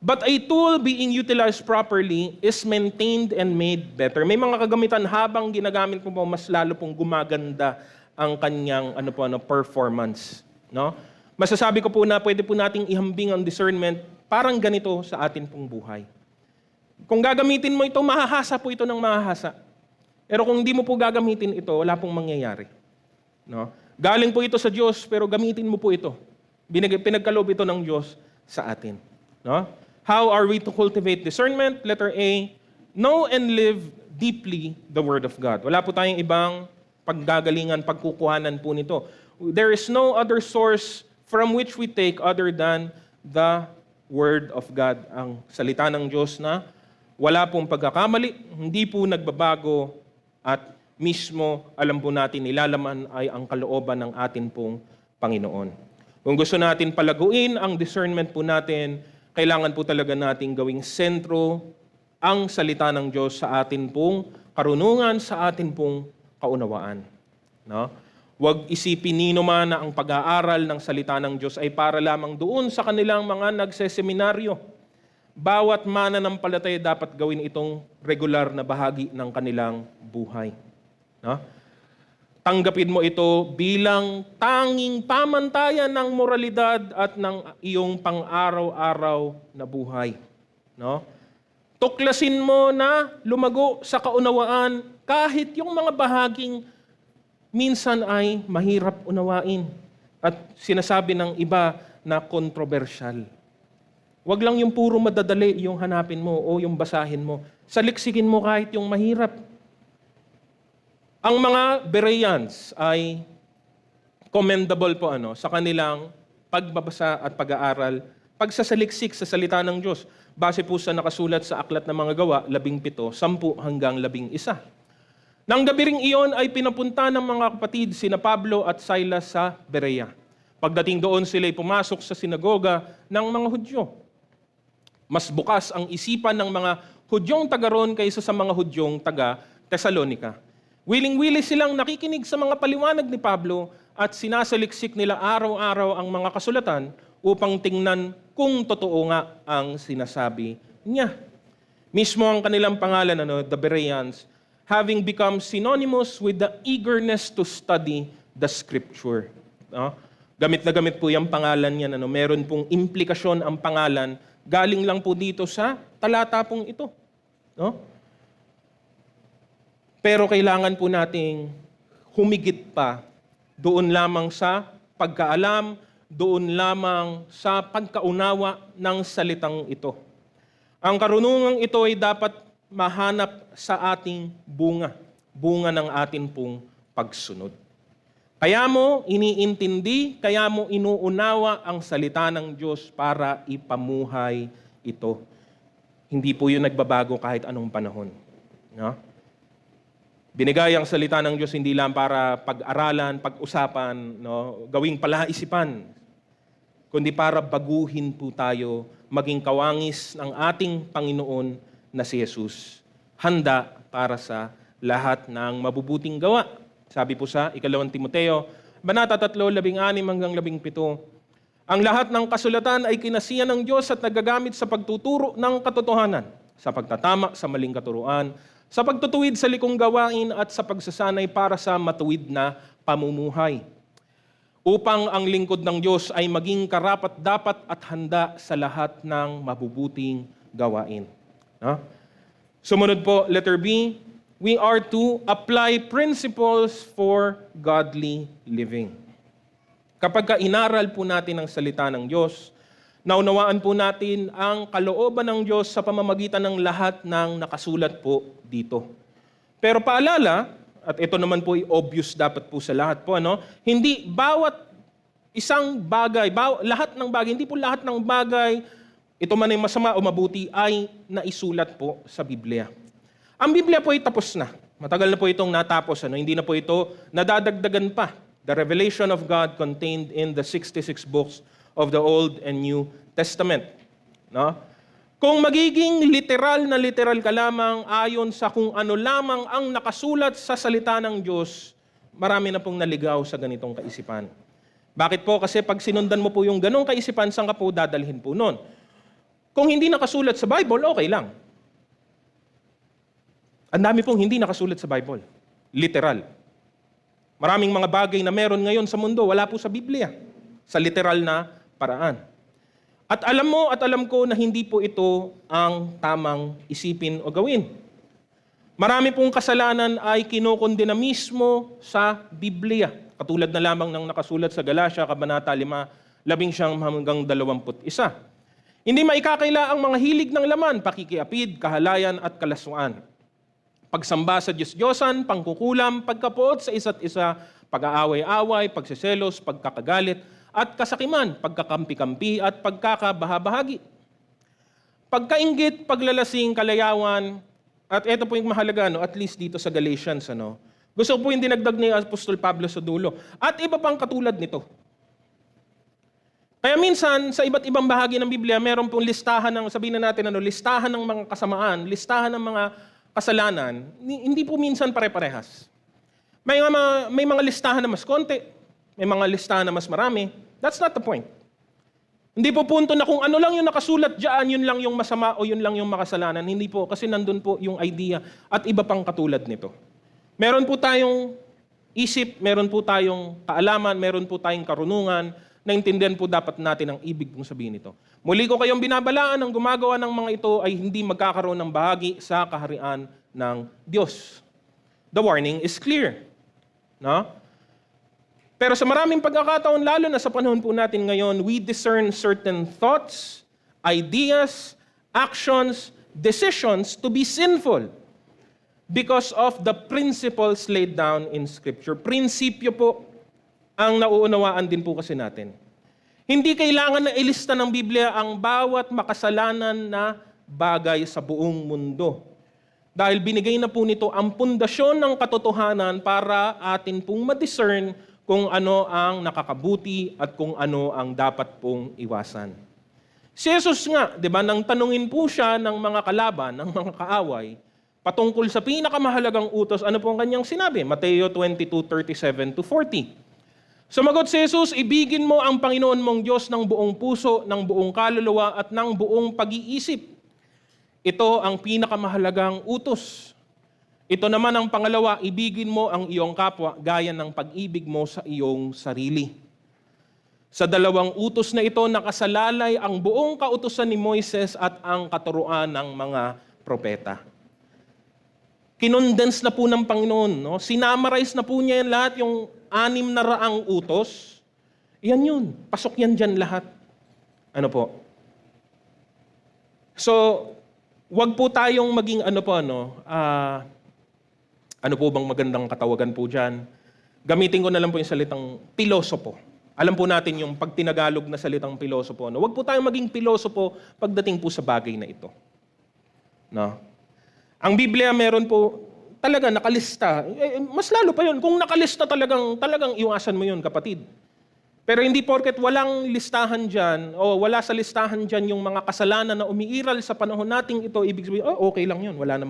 But a tool being utilized properly is maintained and made better. May mga kagamitan habang ginagamit mo po, mas lalo pong gumaganda ang kanyang performance. No? Masasabi ko po na pwede po nating ihambing ang discernment parang ganito sa atin pong buhay. Kung gagamitin mo ito, mahahasa po ito ng mahahasa. Pero kung hindi mo po gagamitin ito, wala pong mangyayari. No? Galing po ito sa Diyos, pero gamitin mo po ito. Pinagkaloob ito ng Diyos sa atin. No? How are we to cultivate discernment? Letter A, know and live deeply the Word of God. Wala po tayong ibang paggagalingan, pagkukuhanan po nito. There is no other source from which we take other than the Word of God. Ang salita ng Diyos na wala pong pagkakamali, hindi po nagbabago, at mismo alam po natin nilalaman ay ang kalooban ng atin pong Panginoon. Kung gusto natin palaguin ang discernment po natin, kailangan po talaga nating gawing sentro ang salita ng Diyos sa atin pong karunungan, sa atin pong kaunawaan. No? Huwag isipin nino man na ang pag-aaral ng salita ng Diyos ay para lamang doon sa kanilang mga nagseseminaryo. Bawat mananampalataya dapat gawin itong regular na bahagi ng kanilang buhay. No? Tanggapin mo ito bilang tanging pamantayan ng moralidad at ng iyong pang-araw-araw na buhay. No? Tuklasin mo na lumago sa kaunawaan kahit yung mga bahaging minsan ay mahirap unawain at sinasabi ng iba na kontrobersyal. Huwag lang yung puro madadali yung hanapin mo o yung basahin mo. Saliksikin mo kahit yung mahirap. Ang mga Bereans ay commendable po sa kanilang pagbabasa at pag-aaral, pagsasaliksik sa salita ng Diyos. Base po sa nakasulat sa Aklat ng Mga Gawa, 17, 10 hanggang 11. Nang gabi ring iyon ay pinapunta ng mga kapatid sina Pablo at Silas sa Berea. Pagdating doon sila'y pumasok sa sinagoga ng mga Hudyo. Mas bukas ang isipan ng mga Hudyong taga roon kaysa sa mga Hudyong taga Tesalonica. Wiling-wili silang nakikinig sa mga paliwanag ni Pablo at sinasaliksik nila araw-araw ang mga kasulatan upang tingnan kung totoo nga ang sinasabi niya. Mismo ang kanilang pangalan, the Bereans, having become synonymous with the eagerness to study the Scripture. No? Gamit na gamit po yung pangalan niya. Meron pong implikasyon ang pangalan. Galing lang po dito sa talata pong ito. No? Pero kailangan po nating humigit pa doon lamang sa pagkaalam, doon lamang sa pagkaunawa ng salitang ito. Ang karunungang ito ay dapat mahanap sa ating bunga ng atin pong pagsunod. Kaya mo iniintindi, kaya mo inuunawa ang salita ng Diyos para ipamuhay ito. Hindi po yun nagbabago kahit anong panahon. No? Binigay ang salita ng Diyos hindi lang para pag-aralan, pag-usapan, no? Gawing palaisipan, kundi para baguhin po tayo, maging kawangis ng ating Panginoon na si Jesus. Handa para sa lahat ng mabubuting gawa. Sabi po sa 2 Timoteo, Banata 3, 16 hanggang 17, ang lahat ng kasulatan ay kinasiya ng Diyos at nagagamit sa pagtuturo ng katotohanan, sa pagtatama sa maling katuruan, sa pagtutuwid sa likong gawain at sa pagsasanay para sa matuwid na pamumuhay. Upang ang lingkod ng Diyos ay maging karapat-dapat at handa sa lahat ng mabubuting gawain. No? Sumunod po, letter B, we are to apply principles for godly living. Kapag inaral po natin ang salita ng Diyos, naunawaan po natin ang kalooban ng Diyos sa pamamagitan ng lahat ng nakasulat po dito. Pero paalala, at ito naman po ay obvious dapat po sa lahat po, hindi bawat isang bagay, lahat ng bagay, hindi po lahat ng bagay, ito man ay masama o mabuti, ay naisulat po sa Biblia. Ang Biblia po ay tapos na. Matagal na po itong natapos. Hindi na po ito nadadagdagan pa. The revelation of God contained in the 66 books of the Old and New Testament. No? Kung magiging literal na literal ka lamang ayon sa kung ano lamang ang nakasulat sa salita ng Diyos, marami na pong naligaw sa ganitong kaisipan. Bakit po? Kasi pag sinundan mo po yung ganong kaisipan, saan ka po dadalhin po nun? Kung hindi nakasulat sa Bible, okay lang. Ang dami pong hindi nakasulat sa Bible. Literal. Maraming mga bagay na meron ngayon sa mundo, wala po sa Biblia. Sa literal na paraan. At alam mo at alam ko na hindi po ito ang tamang isipin o gawin. Marami pong kasalanan ay kinokondena mismo sa Biblia. Katulad na lamang ng nakasulat sa Galatia, Kabanata 5, 11 hanggang 21. Hindi maikakaila ang mga hilig ng laman, pakikiapid, kahalayan at kalaswaan. Pagsamba sa Diyos-Diyosan, pangkukulam, pagkapuot sa isa't isa, pag-aaway-away, pagseselos, pagkakagalit, at kasakiman, pagkakampi-kampi, at pagkakabahabahagi. Pagkainggit, paglalasing, kalayawan, at ito po yung mahalaga, at least dito sa Galatians, gusto ko po yung dinagdag ni Apostol Pablo sa dulo. At iba pang katulad nito. Kaya minsan, sa iba't ibang bahagi ng Biblia, meron pong listahan ng, sabihin na natin, listahan ng mga kasamaan, listahan ng mga kasalanan, hindi po minsan pare-parehas. May mga listahan na mas konti, may mga listahan na mas marami. That's not the point. Hindi po punto na kung ano lang yung nakasulat dyan, yun lang yung masama o yun lang yung makasalanan. Hindi po, kasi nandun po yung idea at iba pang katulad nito. Meron po tayong isip, meron po tayong kaalaman, meron po tayong karunungan, naintindihan po dapat natin ang ibig kong sabihin nito. Muli ko kayong binabalaan ang gumagawa ng mga ito ay hindi magkakaroon ng bahagi sa kaharian ng Diyos. The warning is clear. No? Pero sa maraming pagkakataon, lalo na sa panahon po natin ngayon, we discern certain thoughts, ideas, actions, decisions to be sinful because of the principles laid down in Scripture. Prinsipyo po ang nauunawaan din po kasi natin. Hindi kailangan na ilista ng Biblia ang bawat makasalanan na bagay sa buong mundo. Dahil binigay na po nito ang pundasyon ng katotohanan para atin pong ma-discern kung ano ang nakakabuti at kung ano ang dapat pong iwasan. Si Jesus nga, di ba, nang tanungin po siya ng mga kalaban, ng mga kaaway, patungkol sa pinakamahalagang utos, ano po ang kanyang sinabi? Mateo 22:37-40. Sumagot si Jesus, ibigin mo ang Panginoon mong Diyos ng buong puso, ng buong kaluluwa at ng buong pag-iisip. Ito ang pinakamahalagang utos. Ito naman ang pangalawa, ibigin mo ang iyong kapwa gaya ng pag-ibig mo sa iyong sarili. Sa dalawang utos na ito, nakasalalay ang buong kautusan ni Moises at ang katuruan ng mga propeta. Kinondense na po ng Panginoon. No? Sinamarize na po niya yan lahat, yung 600 utos. Yan yun. Pasok yan dyan lahat. Ano po? So, wag po tayong maging ano po bang magandang katawagan po dyan? Gamitin ko na lang po yung salitang pilosopo. Alam po natin yung pag tinagalog na salitang pilosopo. No? Huwag po tayong maging pilosopo pagdating po sa bagay na ito. No? Ang Biblia meron po talaga nakalista. Mas lalo pa yun. Kung nakalista talagang iwasan mo yun, kapatid. Pero hindi porket walang listahan dyan, o wala sa listahan dyan yung mga kasalanan na umiiral sa panahon nating ito, ibig sabihin, okay lang yun. Wala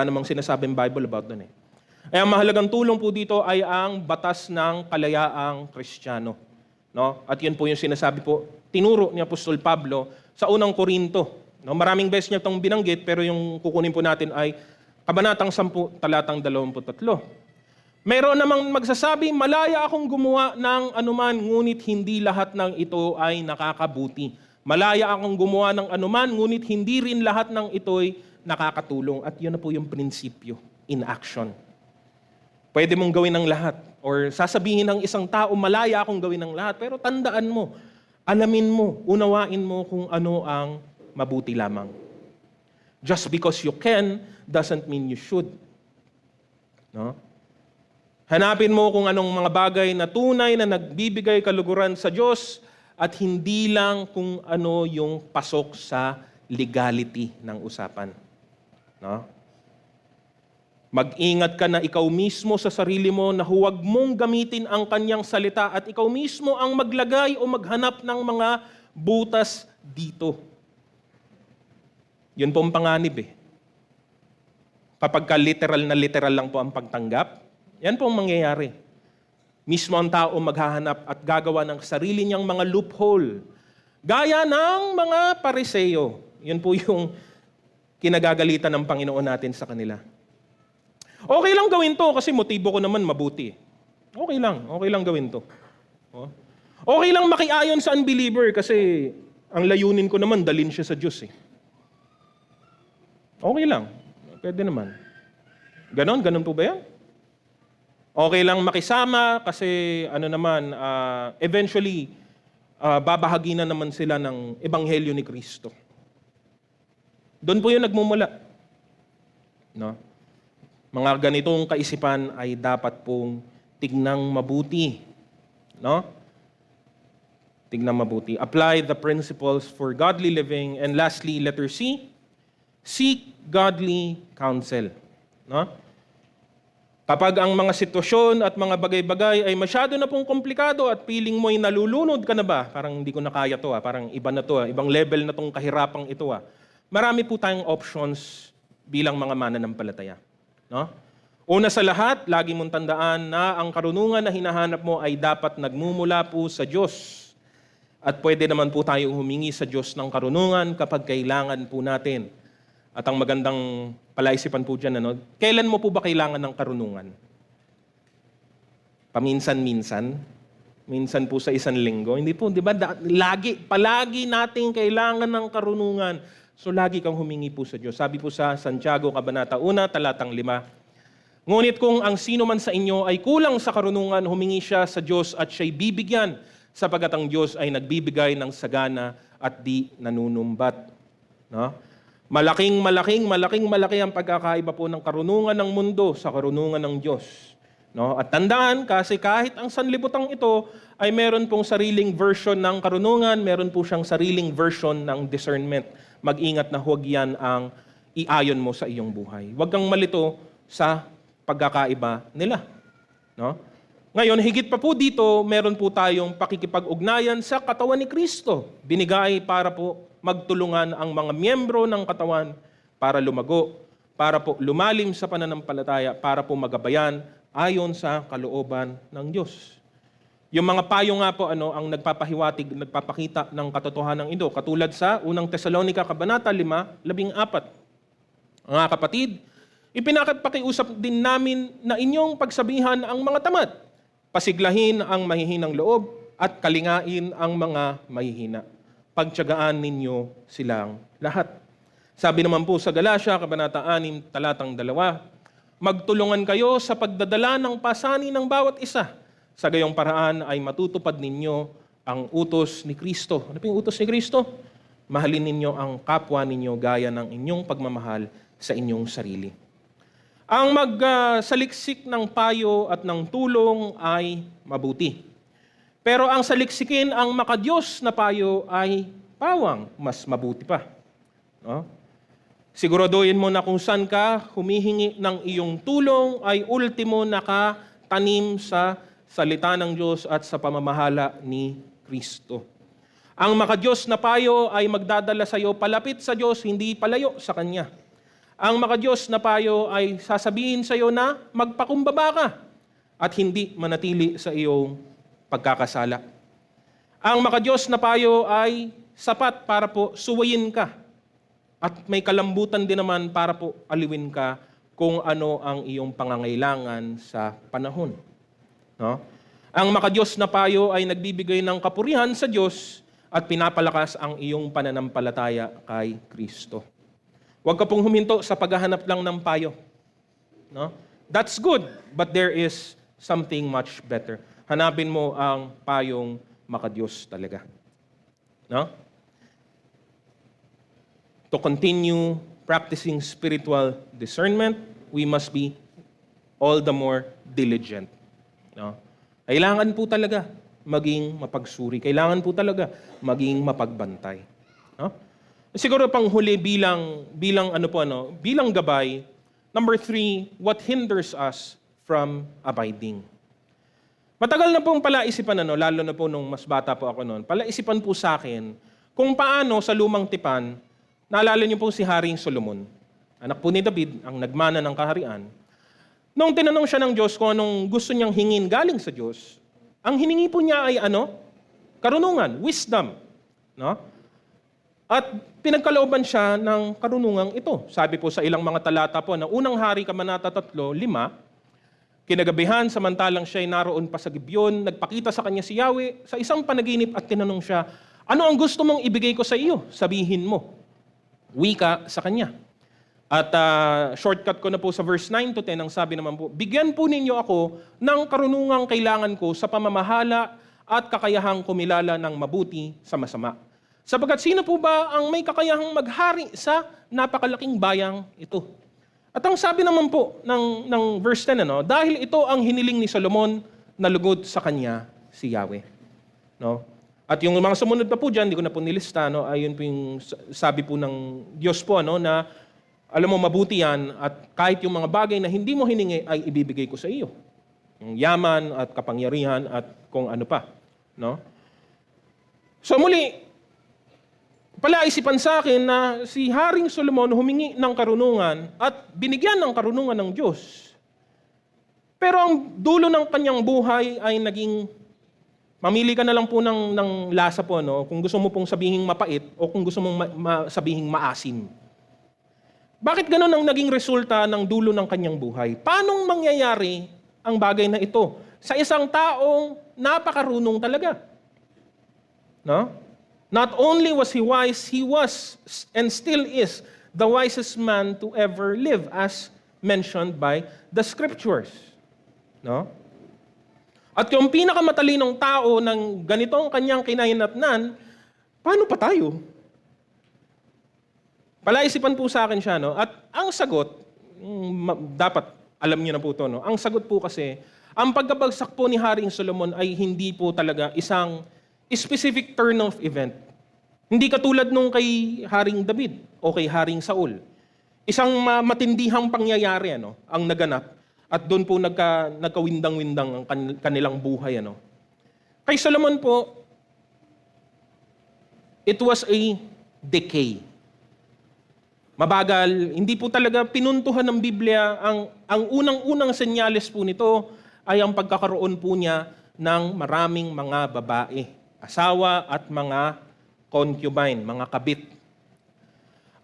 namang sinasabing Bible about dun eh. Ay ang mahalagang tulong po dito ay ang batas ng kalayaang Kristiyano. No? At yun po yung sinasabi po, tinuro ni Apostol Pablo sa unang Korinto. No? Maraming beses niya itong binanggit, pero yung kukunin po natin ay Kabanatang 10, talatang 23. Mayroon namang magsasabi, malaya akong gumawa ng anuman, ngunit hindi lahat ng ito ay nakakabuti. Malaya akong gumawa ng anuman, ngunit hindi rin lahat ng ito'y nakakatulong. At yun na po yung prinsipyo in action. Pwede mong gawin ng lahat. Or sasabihin ng isang tao, malaya akong gawin ng lahat. Pero tandaan mo, alamin mo, unawain mo kung ano ang mabuti lamang. Just because you can doesn't mean you should. No? Hanapin mo kung anong mga bagay na tunay na nagbibigay kaluguran sa Diyos at hindi lang kung ano yung pasok sa legality ng usapan. No? Mag-ingat ka na ikaw mismo sa sarili mo na huwag mong gamitin ang kanyang salita at ikaw mismo ang maglagay o maghanap ng mga butas dito. Yun po ang panganib eh. Kapag ka literal lang po ang pagtanggap, yan po ang mangyayari. Mismo ang tao maghahanap at gagawa ng sarili niyang mga loophole. Gaya ng mga Pariseo. Yun po yung kinagagalitan ng Panginoon natin sa kanila. Okay lang gawin to kasi motibo ko naman mabuti. Okay lang gawin to. Okay lang makiayon sa unbeliever kasi ang layunin ko naman dalhin siya sa Diyos eh. Okay lang. Pwede naman. Ganon po ba yan? Okay lang makisama kasi eventually babahagi na naman sila ng Ebanghelyo ni Kristo. Doon po yung nagmumula. No? Mga ganitong kaisipan ay dapat pong tignang mabuti. No? Tignang mabuti. Apply the principles for godly living. And lastly, letter C, seek godly counsel. No? Kapag ang mga sitwasyon at mga bagay-bagay ay masyado na pong komplikado at feeling mo'y nalulunod ka na ba? Parang hindi ko na kaya to, parang iba na to, ibang level na tong kahirapang ito. Marami po tayong options bilang mga mananampalataya. No? Una sa lahat, lagi mong tandaan na ang karunungan na hinahanap mo ay dapat nagmumula po sa Diyos. At pwede naman po tayong humingi sa Diyos ng karunungan kapag kailangan po natin. At ang magandang palaisipan po dyan, kailan mo po ba kailangan ng karunungan? Paminsan-minsan? Minsan po sa isang linggo? Hindi po, di ba? Palagi nating kailangan ng karunungan. So lagi kang humingi po sa Diyos. Sabi po sa Santiago, Kabanata 1, talatang 5. Ngunit kung ang sino man sa inyo ay kulang sa karunungan, humingi siya sa Diyos at siya'y bibigyan, sapagat ang Diyos ay nagbibigay ng sagana at di nanunumbat. No? Malaki ang pagkakaiba po ng karunungan ng mundo sa karunungan ng Diyos. No? At tandaan, kasi kahit ang sanlibutan ito ay meron pong sariling version ng karunungan, meron po siyang sariling version ng discernment. Mag-ingat na huwag yan ang iayon mo sa iyong buhay. Huwag kang malito sa pagkakaiba nila. No? Ngayon, higit pa po dito, meron po tayong pakikipag-ugnayan sa katawan ni Kristo. Binigay para po magtulungan ang mga miyembro ng katawan para lumago, para po lumalim sa pananampalataya, para po magabayan ayon sa kalooban ng Diyos. Yung mga payo nga po ang nagpapahiwatig, nagpapakita ng katotohanan ng ito, katulad sa unang Tesalonica Kabanata 5:14. Mga kapatid, ipinakapakiusap din namin na inyong pagsabihan ang mga tamad, pasiglahin ang mahihinang loob at kalingain ang mga mahihina. Pagtiyagaan ninyo silang lahat. Sabi naman po sa Galatia, Kabanata 6, talatang 2, magtulungan kayo sa pagdadala ng pasanin ng bawat isa. Sa gayong paraan ay matutupad ninyo ang utos ni Kristo. Ano po yung utos ni Kristo? Mahalin ninyo ang kapwa ninyo gaya ng inyong pagmamahal sa inyong sarili. Ang magsaliksik ng payo at ng tulong ay mabuti. Pero ang saliksikin ang makadiyos na payo ay pawang mas mabuti pa. No? Siguraduhin mo na kung saan ka humihingi ng iyong tulong ay ultimo nakatanim sa salita ng Diyos at sa pamamahala ni Kristo. Ang makadiyos na payo ay magdadala sa iyo palapit sa Diyos, hindi palayo sa Kanya. Ang makadiyos na payo ay sasabihin sa iyo na magpakumbaba ka at hindi manatili sa iyong pagkakasala. Ang makadiyos na payo ay sapat para po suwayin ka at may kalambutan din naman para po aliwin ka kung ano ang iyong pangangailangan sa panahon. No? Ang makadiyos na payo ay nagbibigay ng kapurihan sa Diyos at pinapalakas ang iyong pananampalataya kay Kristo. Huwag ka pong huminto sa paghahanap lang ng payo. No? That's good, but there is something much better. Hanapin mo ang payong makadiyos talaga. No? To continue practicing spiritual discernment, we must be all the more diligent. No? Kailangan po talaga maging mapagsuri. Kailangan po talaga maging mapagbantay. No? Siguro pang huli bilang gabay, number 3, what hinders us from abiding. Matagal na pong palaisipan, lalo na po nung mas bata po ako noon, palaisipan po sa akin kung paano sa lumang tipan, naalala niyo po si Haring Solomon, anak po ni David, ang nagmana ng kaharian. Nung tinanong siya ng Diyos kung anong gusto niyang hingin galing sa Diyos, ang hiningi po niya ay karunungan, wisdom. No? At pinagkalooban siya ng karunungang ito. Sabi po sa ilang mga talata po, na unang hari, Kabanata 3, 5, kinagabihan, samantalang siya'y naroon pa sa Gibeon, nagpakita sa kanya si Yahweh sa isang panaginip at tinanong siya, ano ang gusto mong ibigay ko sa iyo? Sabihin mo. Wika sa kanya. At shortcut ko na po sa verse 9 to 10, ang sabi naman po, bigyan po ninyo ako ng karunungang kailangan ko sa pamamahala at kakayahang kumilala ng mabuti sa masama. Sapagkat sino po ba ang may kakayahang maghari sa napakalaking bayang ito? At ang sabi naman po ng verse 10, dahil ito ang hiniling ni Solomon na lugod sa kanya si Yahweh. No? At yung mga sumunod pa po dyan, hindi ko na po nilista, ayun po yung sabi po ng Diyos po, na alam mo, mabuti yan at kahit yung mga bagay na hindi mo hiningi ay ibibigay ko sa iyo. Yung yaman at kapangyarihan at kung ano pa. No? So muli, palaisipan sa akin na si Haring Solomon humingi ng karunungan at binigyan ng karunungan ng Diyos. Pero ang dulo ng kanyang buhay ay naging, mamili ka na lang po ng lasa po, kung gusto mo pong sabihin mapait o kung gusto mong sabihin maasim. Bakit ganun ang naging resulta ng dulo ng kanyang buhay? Paanong mangyayari ang bagay na ito sa isang taong napakarunong talaga? No? Not only was he wise, he was and still is the wisest man to ever live as mentioned by the scriptures. No? At yung pinakamatalinong tao ng ganitong kanyang kinahinatnan, paano pa tayo? Palaisipan po sa akin siya, At ang sagot, dapat alam niyo na po ito, Ang sagot po kasi, ang pagkabagsak po ni Haring Solomon ay hindi po talaga isang specific turn of event. Hindi katulad nung kay Haring David o kay Haring Saul. Isang matindihang pangyayari, ang naganap at doon po nagkawindang-windang ang kanilang buhay, Kay Solomon po, it was a decay. Mabagal, hindi po talaga pinuntuhan ng Biblia. Ang unang-unang senyales po nito ay ang pagkakaroon po niya ng maraming mga babae, asawa at mga concubine, mga kabit.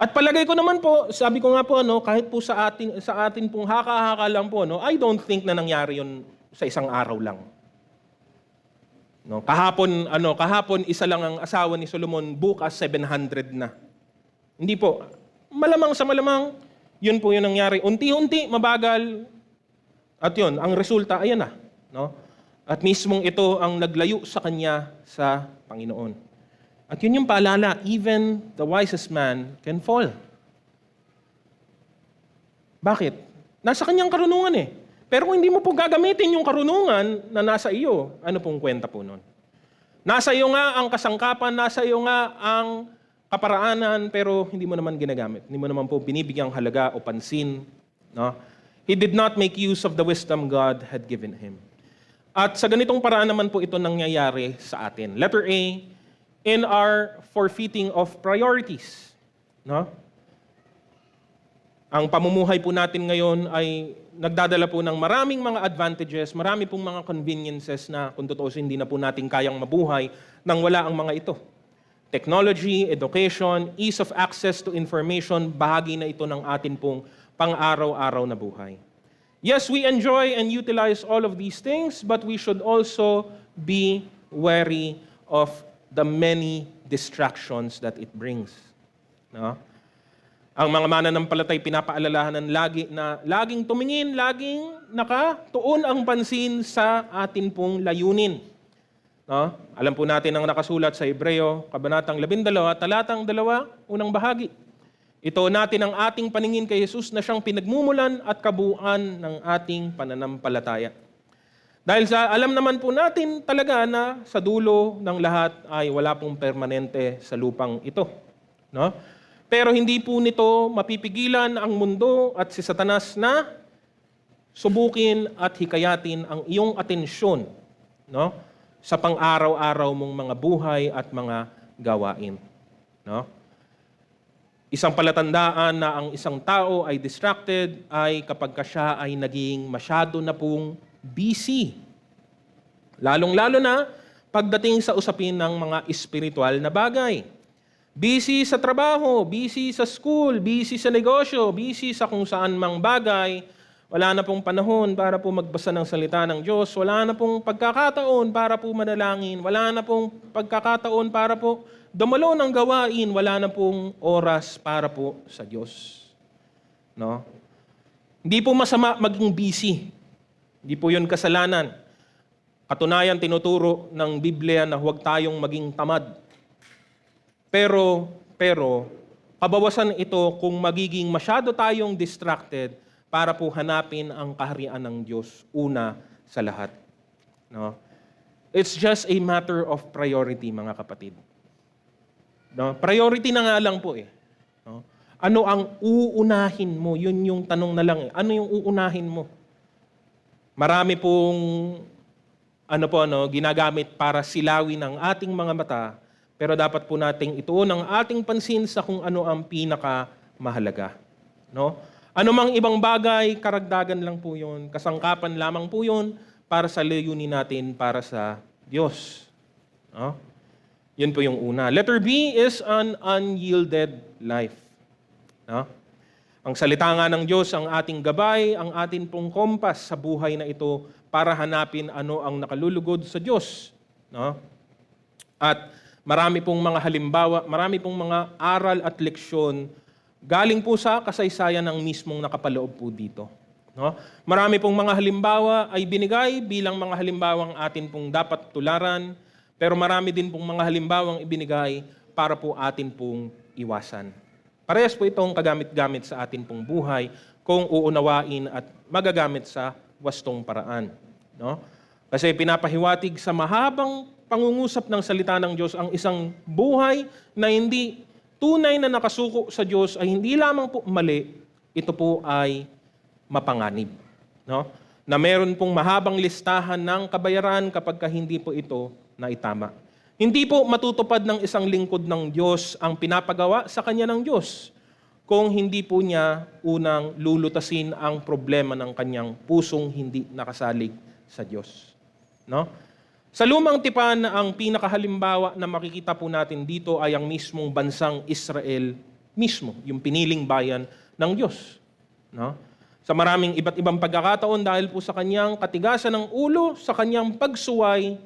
At palagay ko naman po, sabi ko nga po, kahit po sa atin pong haka-haka lang po, I don't think na nangyari yun sa isang araw lang. Kahapon isa lang ang asawa ni Solomon, bukas 700 na. Hindi po. Malamang sa malamang, yun po yung nangyari. Unti-unti, mabagal. At yun, ang resulta, ayan na. At mismong ito ang naglayo sa kanya sa Panginoon. At yun yung paalala, even the wisest man can fall. Bakit? Nasa kanyang karunungan eh. Pero kung hindi mo po gagamitin yung karunungan na nasa iyo, ano pong kwenta po nun? Nasa iyo nga ang kasangkapan, nasa iyo nga ang kaparaanan, pero hindi mo naman ginagamit. Hindi mo naman po binibigyang halaga o pansin. No? He did not make use of the wisdom God had given him. At sa ganitong paraan naman po ito nangyayari sa atin. Letter A, in our forfeiting of priorities. No? Ang pamumuhay po natin ngayon ay nagdadala po ng maraming mga advantages, marami pong mga conveniences na kung totoo hindi na po natin kayang mabuhay nang wala ang mga ito. Technology, education, ease of access to information, bahagi na ito ng atin pong pang-araw-araw na buhay. Yes, we enjoy and utilize all of these things, but we should also be wary of the many distractions that it brings. No? Ang mga mananampalatay pinapaalalahanan lagi na laging tumingin, laging nakatuon ang pansin sa atin pong layunin. No? Alam po natin ang nakasulat sa Hebreo, Kabanatang 12, Talatang 2, unang bahagi. Ito natin ang ating paningin kay Jesus na siyang pinagmumulan at kabuuan ng ating pananampalataya. Dahil sa alam naman po natin talaga na sa dulo ng lahat ay wala pong permanente sa lupang ito. No? Pero hindi po nito mapipigilan ang mundo at si Satanas na subukin at hikayatin ang iyong atensyon, no, sa pang-araw-araw mong mga buhay at mga gawain. No? Isang palatandaan na ang isang tao ay distracted ay kapag siya ay naging masyado na pong busy. Lalong-lalo na pagdating sa usapin ng mga espiritual na bagay. Busy sa trabaho, busy sa school, busy sa negosyo, busy sa kung saan mang bagay. Wala na pong panahon para po magbasa ng salita ng Diyos. Wala na pong pagkakataon para po manalangin. Wala na pong pagkakataon para po dumalo ng gawain. Wala na pong oras para po sa Diyos. No? Hindi po masama maging busy. Hindi po yun kasalanan. Katunayan, tinuturo ng Biblia na huwag tayong maging tamad. Pero, kabawasan ito kung magiging masyado tayong distracted para po hanapin ang kaharian ng Diyos una sa lahat. No? It's just a matter of priority, mga kapatid. No? Priority na nga lang po eh. No? Ano ang uunahin mo? Yun yung tanong na lang eh. Ano yung uunahin mo? Marami pong ginagamit para silawin ang ating mga mata. Pero dapat po nating ituon ang ating pansin sa kung ano ang pinakamahalaga. No? Ano mang ibang bagay, karagdagan lang po yun, kasangkapan lamang po yun para sa layunin natin para sa Diyos. No? Yun po yung una. Letter B is an unyielded life. No? Ang salita nga ng Diyos, ang ating gabay, ang ating pong kompas sa buhay na ito para hanapin ano ang nakalulugod sa Diyos. No? At marami pong mga halimbawa, marami pong mga aral at leksyon galing po sa kasaysayan ng mismong nakapaloob po dito. No? Marami pong mga halimbawa ay binigay bilang mga halimbawang atin pong dapat tularan, pero marami din pong mga halimbawang ibinigay para po atin pong iwasan. Parehas po itong kagamit-gamit sa atin pong buhay kung uunawain at magagamit sa wastong paraan. No? Kasi pinapahiwatig sa mahabang pangungusap ng salita ng Diyos ang isang buhay na hindi tunay na nakasuko sa Diyos ay hindi lamang po mali, ito po ay mapanganib. No? Na meron pong mahabang listahan ng kabayaran kapag hindi po ito naitama. Hindi po matutupad ng isang lingkod ng Diyos ang pinapagawa sa kanya ng Diyos kung hindi po niya unang lulutasin ang problema ng kanyang pusong hindi nakasalig sa Diyos. No? Sa lumang tipan, ang pinakahalimbawa na makikita po natin dito ay ang mismong bansang Israel mismo, yung piniling bayan ng Diyos. No? Sa maraming iba't ibang pagkakataon dahil po sa kanyang katigasan ng ulo, sa kanyang pagsuway,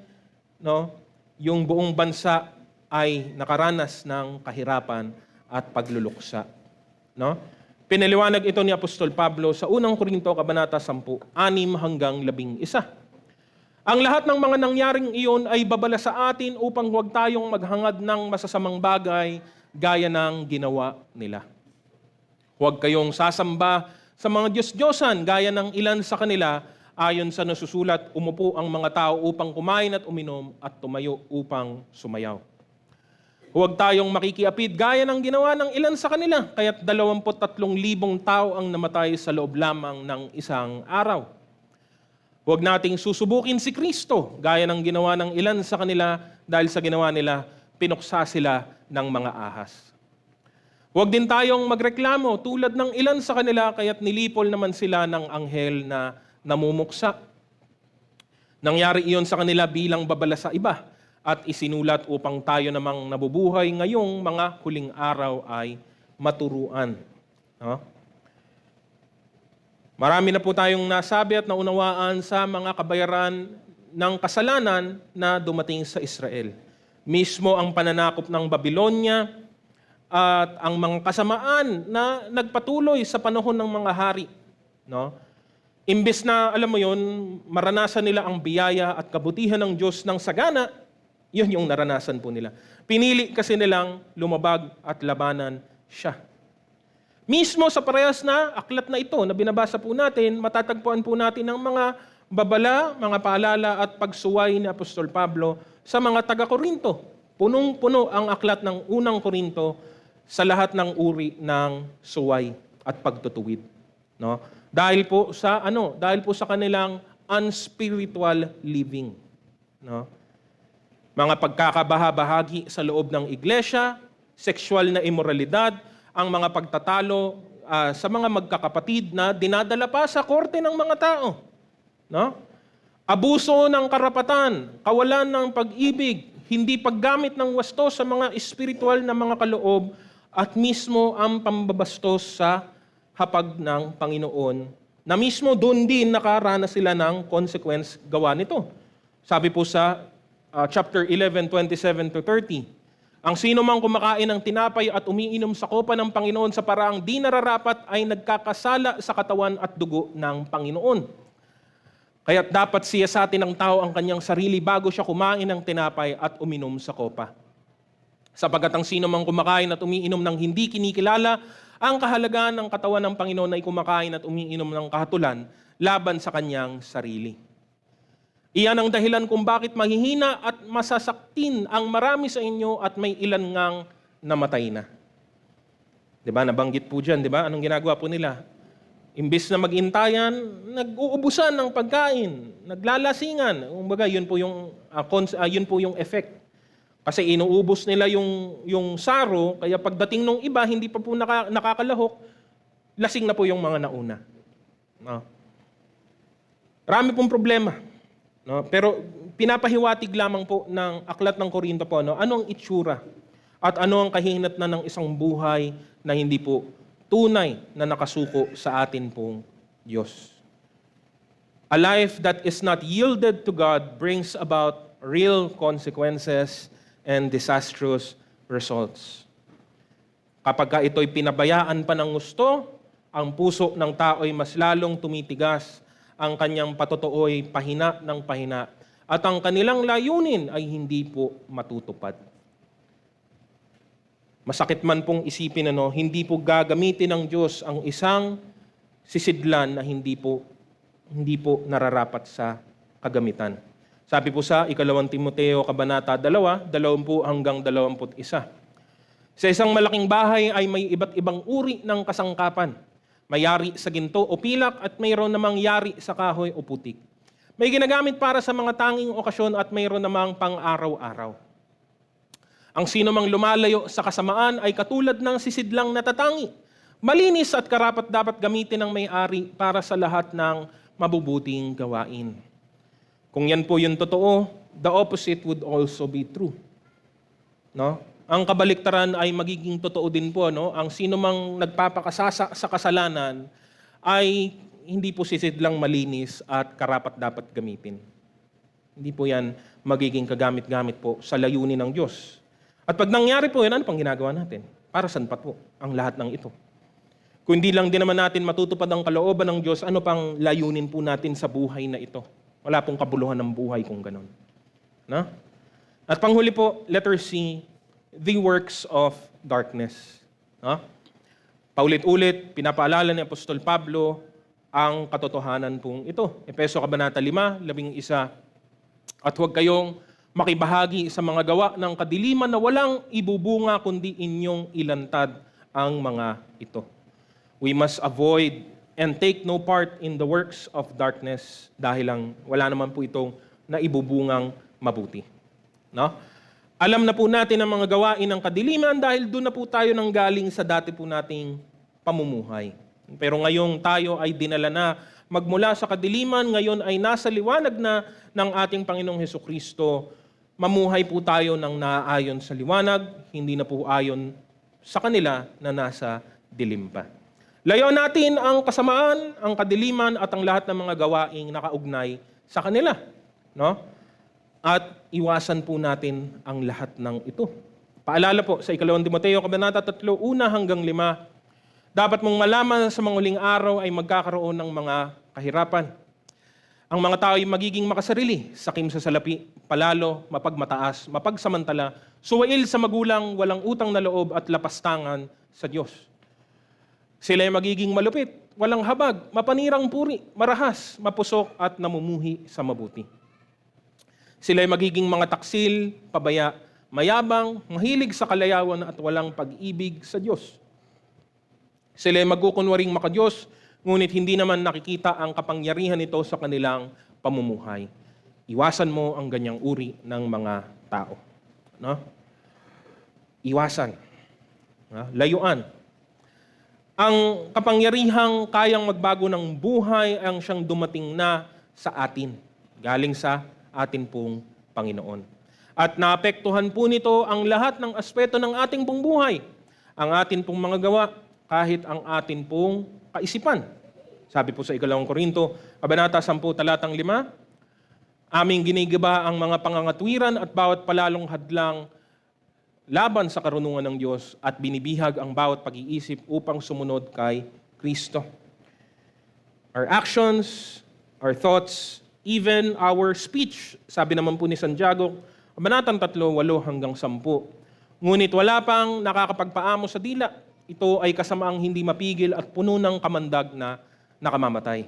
no, yung buong bansa ay nakaranas ng kahirapan at pagluluksa. No? Pinaliwanag ito ni Apostol Pablo sa unang Korinto, Kabanata 10, 6 hanggang 11. Ang lahat ng mga nangyaring iyon ay babala sa atin upang huwag tayong maghangad ng masasamang bagay gaya ng ginawa nila. Huwag kayong sasamba sa mga Diyos-Diyosan, gaya ng ilan sa kanila, ayon sa nasusulat, umupo ang mga tao upang kumain at uminom at tumayo upang sumayaw. Huwag tayong makikiapid gaya ng ginawa ng ilan sa kanila, kaya't 23,000 tao ang namatay sa loob lamang ng isang araw. Huwag nating susubukin si Kristo, gaya ng ginawa ng ilan sa kanila, dahil sa ginawa nila, pinuksa sila ng mga ahas. Huwag din tayong magreklamo tulad ng ilan sa kanila, kaya't nilipol naman sila ng anghel na namumuksa. Nangyari iyon sa kanila bilang babala sa iba, at isinulat upang tayo namang nabubuhay ngayong mga huling araw ay maturuan. No? Marami na po tayong nasabi at naunawaan sa mga kabayaran ng kasalanan na dumating sa Israel. Mismo ang pananakop ng Babylonia at ang mga kasamaan na nagpatuloy sa panahon ng mga hari. No? Imbes na, alam mo yun, maranasan nila ang biyaya at kabutihan ng Diyos ng sagana, yun yung naranasan po nila. Pinili kasi nilang lumabag at labanan siya. Mismo sa parehas na aklat na ito na binabasa po natin, matatagpuan po natin ang mga babala, mga paalala at pagsuway ni Apostol Pablo sa mga taga-Korinto. Punong-puno ang aklat ng unang Korinto sa lahat ng uri ng suway at pagtutuwid. No? Dahil po sa kanilang unspiritual living. No? Mga pagkakabahabahagi sa loob ng iglesia, sexual na immoralidad, ang mga pagtatalo sa mga magkakapatid na dinadala pa sa korte ng mga tao. No? Abuso ng karapatan, kawalan ng pag-ibig, hindi paggamit ng wasto sa mga espiritual na mga kaloob, at mismo ang pambabastos sa hapag ng Panginoon, na mismo doon din nakaranas sila ng consequence gawa nito. Sabi po sa chapter 11, 27-30, ang sino mang kumakain ng tinapay at umiinom sa kopa ng Panginoon sa paraang di nararapat ay nagkakasala sa katawan at dugo ng Panginoon. Kaya't dapat siyasatin ng tao ang kanyang sarili bago siya kumain ng tinapay at uminom sa kopa. Sapagkat ang sino mang kumakain at umiinom ng hindi kinikilala ang kahalagahan ng katawan ng Panginoon ay kumakain at umiinom ng kahatulan laban sa kanyang sarili. Iyan ang dahilan kung bakit mahihina at masasaktin ang marami sa inyo at may ilan ngang namatay na. Diba? Nabanggit po dyan, diba? Anong ginagawa po nila? Imbis na mag-intayan, nag-uubusan ng pagkain, naglalasingan. Kumbaga, yun po yung effect. Kasi inuubos nila yung saro, kaya pagdating ng iba, hindi pa po nakakalahok, lasing na po yung mga nauna. No? Marami pong problema. No? Pero pinapahiwatig lamang po ng aklat ng Korinto po, no? Ano ang itsura at ano ang kahinatnan ng isang buhay na hindi po tunay na nakasuko sa atin pong Diyos. A life that is not yielded to God brings about real consequences and disastrous results. Kapag ito'y pinabayaan pa ng gusto, ang puso ng tao ay mas lalong tumitigas, ang kanyang patotoo'y pahina ng pahina, at ang kanilang layunin ay hindi po matutupad. Masakit man pong isipin, hindi po gagamitin ng Diyos ang isang sisidlan na hindi po nararapat sa kagamitan. Sabi po sa 2 Timoteo Kabanata 2, 20-21. Sa isang malaking bahay ay may iba't ibang uri ng kasangkapan. May yari sa ginto o pilak at mayroon namang yari sa kahoy o putik. May ginagamit para sa mga tanging okasyon at mayroon namang pang-araw-araw. Ang sino mang lumalayo sa kasamaan ay katulad ng sisidlang natatangi. Malinis at karapat dapat gamitin ng may-ari para sa lahat ng mabubuting gawain. Kung yan po yung totoo, the opposite would also be true. No? Ang kabaliktaran ay magiging totoo din po, no? Ang sino mang nagpapakasasa sa kasalanan ay hindi po sisidlang malinis at karapat dapat gamitin. Hindi po yan magiging kagamit-gamit po sa layunin ng Diyos. At pag nangyari po yan, ano pang ginagawa natin? Para saan pa po ang lahat ng ito? Kung hindi lang din naman natin matutupad ang kalooban ng Diyos, ano pang layunin po natin sa buhay na ito? Wala pong kabuluhan ng buhay kung ganun. No? At panghuli po, letter C, the works of darkness. No? Paulit-ulit, pinapaalala ni Apostol Pablo ang katotohanan pong ito. Efeso Kabanata 5, 11. At huwag kayong makibahagi sa mga gawa ng kadiliman na walang ibubunga kundi inyong ilantad ang mga ito. We must avoid and take no part in the works of darkness dahil lang wala naman po itong naibubungang mabuti. No? Alam na po natin ang mga gawain ng kadiliman dahil doon na po tayo nanggaling sa dati po nating pamumuhay. Pero ngayong tayo ay dinala na magmula sa kadiliman, ngayon ay nasa liwanag na ng ating Panginoong Hesukristo. Mamuhay po tayo ng naaayon sa liwanag, hindi na po ayon sa kanila na nasa dilim pa. Layo natin ang kasamaan, ang kadiliman at ang lahat ng mga gawaing nakaugnay sa kanila. No? At iwasan po natin ang lahat ng ito. Paalala po sa 2 Timoteo Kabanata 3, 1 hanggang 5, dapat mong malaman sa mga uling araw ay magkakaroon ng mga kahirapan. Ang mga tao ay magiging makasarili, sakim sa salapi, palalo, mapagmataas, mapagsamantala, suwail sa magulang, walang utang na loob at lapastangan sa Diyos. Sila ay magiging malupit, walang habag, mapanirang puri, marahas, mapusok at namumuhi sa mabuti. Sila ay magiging mga taksil, pabaya, mayabang, mahilig sa kalayawan at walang pag-ibig sa Diyos. Sila ay magkukunwaring makadiyos, ngunit hindi naman nakikita ang kapangyarihan nito sa kanilang pamumuhay. Iwasan mo ang ganyang uri ng mga tao. No? Iwasan. Layuan. Ang kapangyarihang kayang magbago ng buhay ang siyang dumating na sa atin, galing sa atin pong Panginoon. At naapektuhan po nito ang lahat ng aspeto ng ating pong buhay. Ang atin pong mga gawa, kahit ang atin pong kaisipan. Sabi po sa 2 Korinto, Kabanata 10, talatang 5, aming ginigaba ang mga pangangatwiran at bawat palalong hadlang laban sa karunungan ng Diyos at binibihag ang bawat pag-iisip upang sumunod kay Kristo. Our actions, our thoughts, even our speech, sabi naman po ni Santiago, Kabanatang 3, 8 hanggang 10. Ngunit wala pang nakakapagpaamo sa dila. Ito ay kasamaang hindi mapigil at puno ng kamandag na nakamamatay.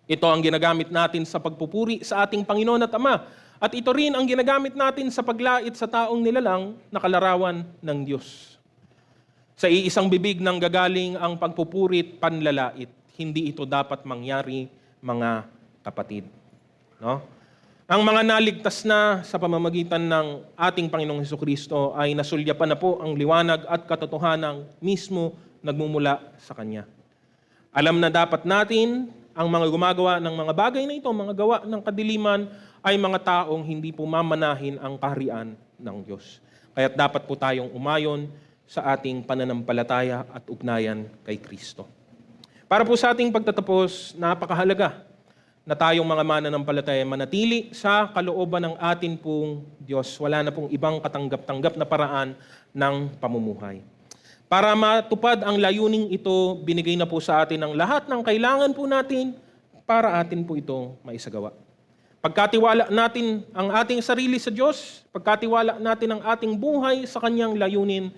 Ito ang ginagamit natin sa pagpupuri sa ating Panginoon at Ama. At ito rin ang ginagamit natin sa paglait sa taong nilalang na kalarawan ng Diyos. Sa iisang bibig nang gagaling ang pagpupurit panlalait. Hindi ito dapat mangyari, mga kapatid. No? Ang mga naligtas na sa pamamagitan ng ating Panginoong Hesukristo ay nasulyapan na po ang liwanag at katotohanan mismo nagmumula sa Kanya. Alam na dapat natin ang mga gumagawa ng mga bagay na ito, mga gawa ng kadiliman, ay mga taong hindi po mamanahin ang kaharian ng Diyos. Kaya dapat po tayong umayon sa ating pananampalataya at ugnayan kay Kristo. Para po sa ating pagtatapos, napakahalaga na tayong mga mananampalataya manatili sa kalooban ng atin pong Diyos. Wala na pong ibang katanggap-tanggap na paraan ng pamumuhay. Para matupad ang layuning ito, binigay na po sa atin ang lahat ng kailangan po natin para atin po ito maisagawa. Pagkatiwala natin ang ating sarili sa Diyos, pagkatiwala natin ang ating buhay sa Kanyang layunin,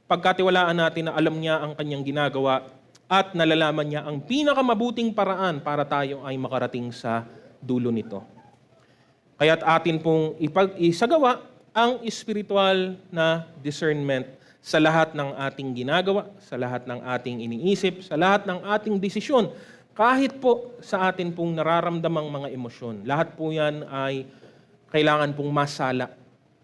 pagkatiwalaan natin na alam niya ang Kanyang ginagawa, at nalalaman niya ang pinakamabuting paraan para tayo ay makarating sa dulo nito. Kaya't atin pong isagawa ang spiritual na discernment sa lahat ng ating ginagawa, sa lahat ng ating iniisip, sa lahat ng ating desisyon, kahit po sa atin pong nararamdamang mga emosyon. Lahat po yan ay kailangan pong masala.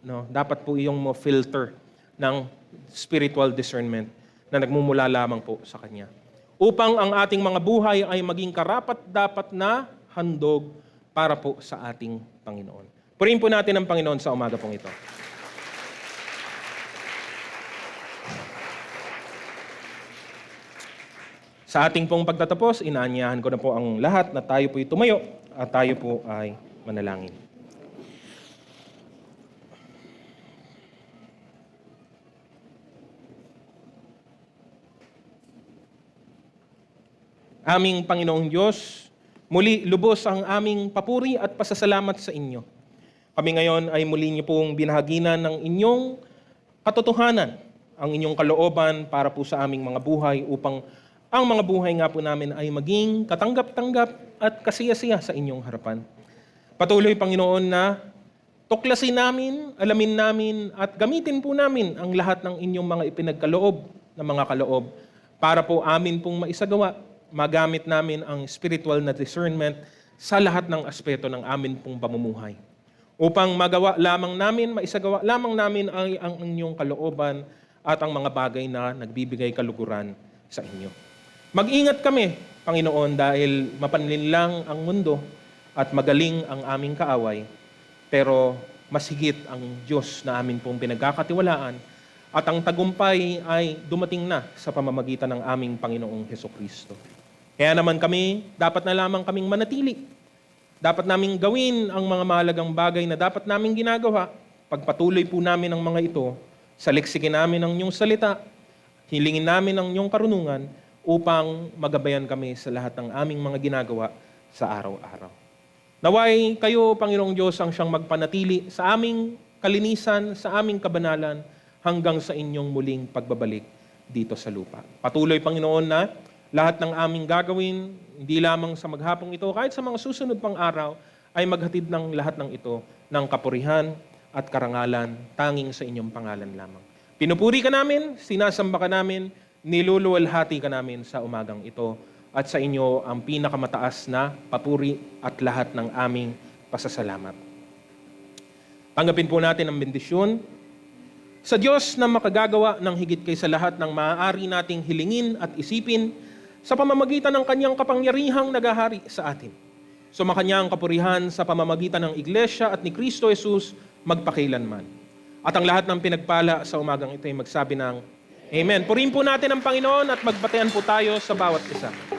No? Dapat po iyong mo-filter ng spiritual discernment na nagmumula lamang po sa Kanya. Upang ang ating mga buhay ay maging karapat-dapat na handog para po sa ating Panginoon. Purihin po natin ang Panginoon sa umaga pong ito. Sa ating pong pagtatapos, inaanyahan ko na po ang lahat na tayo po'y tumayo at tayo po ay manalangin. Aming Panginoong Diyos, muli lubos ang aming papuri at pasasalamat sa inyo. Kami ngayon ay muli niyo pong binahaginan ng inyong katotohanan ang inyong kalooban para po sa aming mga buhay upang ang mga buhay nga po namin ay maging katanggap-tanggap at kasiyasiya sa inyong harapan. Patuloy, Panginoon, na tuklasin namin, alamin namin at gamitin po namin ang lahat ng inyong mga ipinagkaloob na mga kaloob para po amin pong maisagawa, magamit namin ang spiritual na discernment sa lahat ng aspeto ng amin pong pamumuhay. Upang magawa lamang namin, maisagawa lamang namin ang inyong kalooban at ang mga bagay na nagbibigay kaluguran sa inyo. Mag-ingat kami, Panginoon, dahil mapanlin lang ang mundo at magaling ang aming kaaway, pero mas higit ang Diyos na amin pong pinagkakatiwalaan at ang tagumpay ay dumating na sa pamamagitan ng aming Panginoong Hesukristo. Kaya naman dapat na lamang kaming manatili. Dapat naming gawin ang mga mahalagang bagay na dapat naming ginagawa. Pagpatuloy po namin ang mga ito, saliksikin namin ang inyong salita, hilingin namin ang inyong karunungan upang magabayan kami sa lahat ng aming mga ginagawa sa araw-araw. Naway kayo, Panginoong Diyos, ang siyang magpanatili sa aming kalinisan, sa aming kabanalan, hanggang sa inyong muling pagbabalik dito sa lupa. Patuloy, Panginoon, na lahat ng aming gagawin, hindi lamang sa maghapong ito, kahit sa mga susunod pang araw, ay maghatid ng lahat ng ito ng kapurihan at karangalan, tanging sa inyong pangalan lamang. Pinupuri ka namin, sinasamba ka namin, niluluwalhati ka namin sa umagang ito, at sa inyo ang pinakamataas na papuri at lahat ng aming pasasalamat. Tanggapin po natin ang bendisyon sa Diyos na makagagawa ng higit kaysa lahat ng maaari nating hilingin at isipin sa pamamagitan ng kanyang kapangyarihang nagahari sa atin. Sumakanya ang kapurihan sa pamamagitan ng Iglesia at ni Kristo Jesus magpakailanman. At ang lahat ng pinagpala sa umagang ito ay magsabi ng Amen. Purihin po natin ang Panginoon at magbatean po tayo sa bawat isa.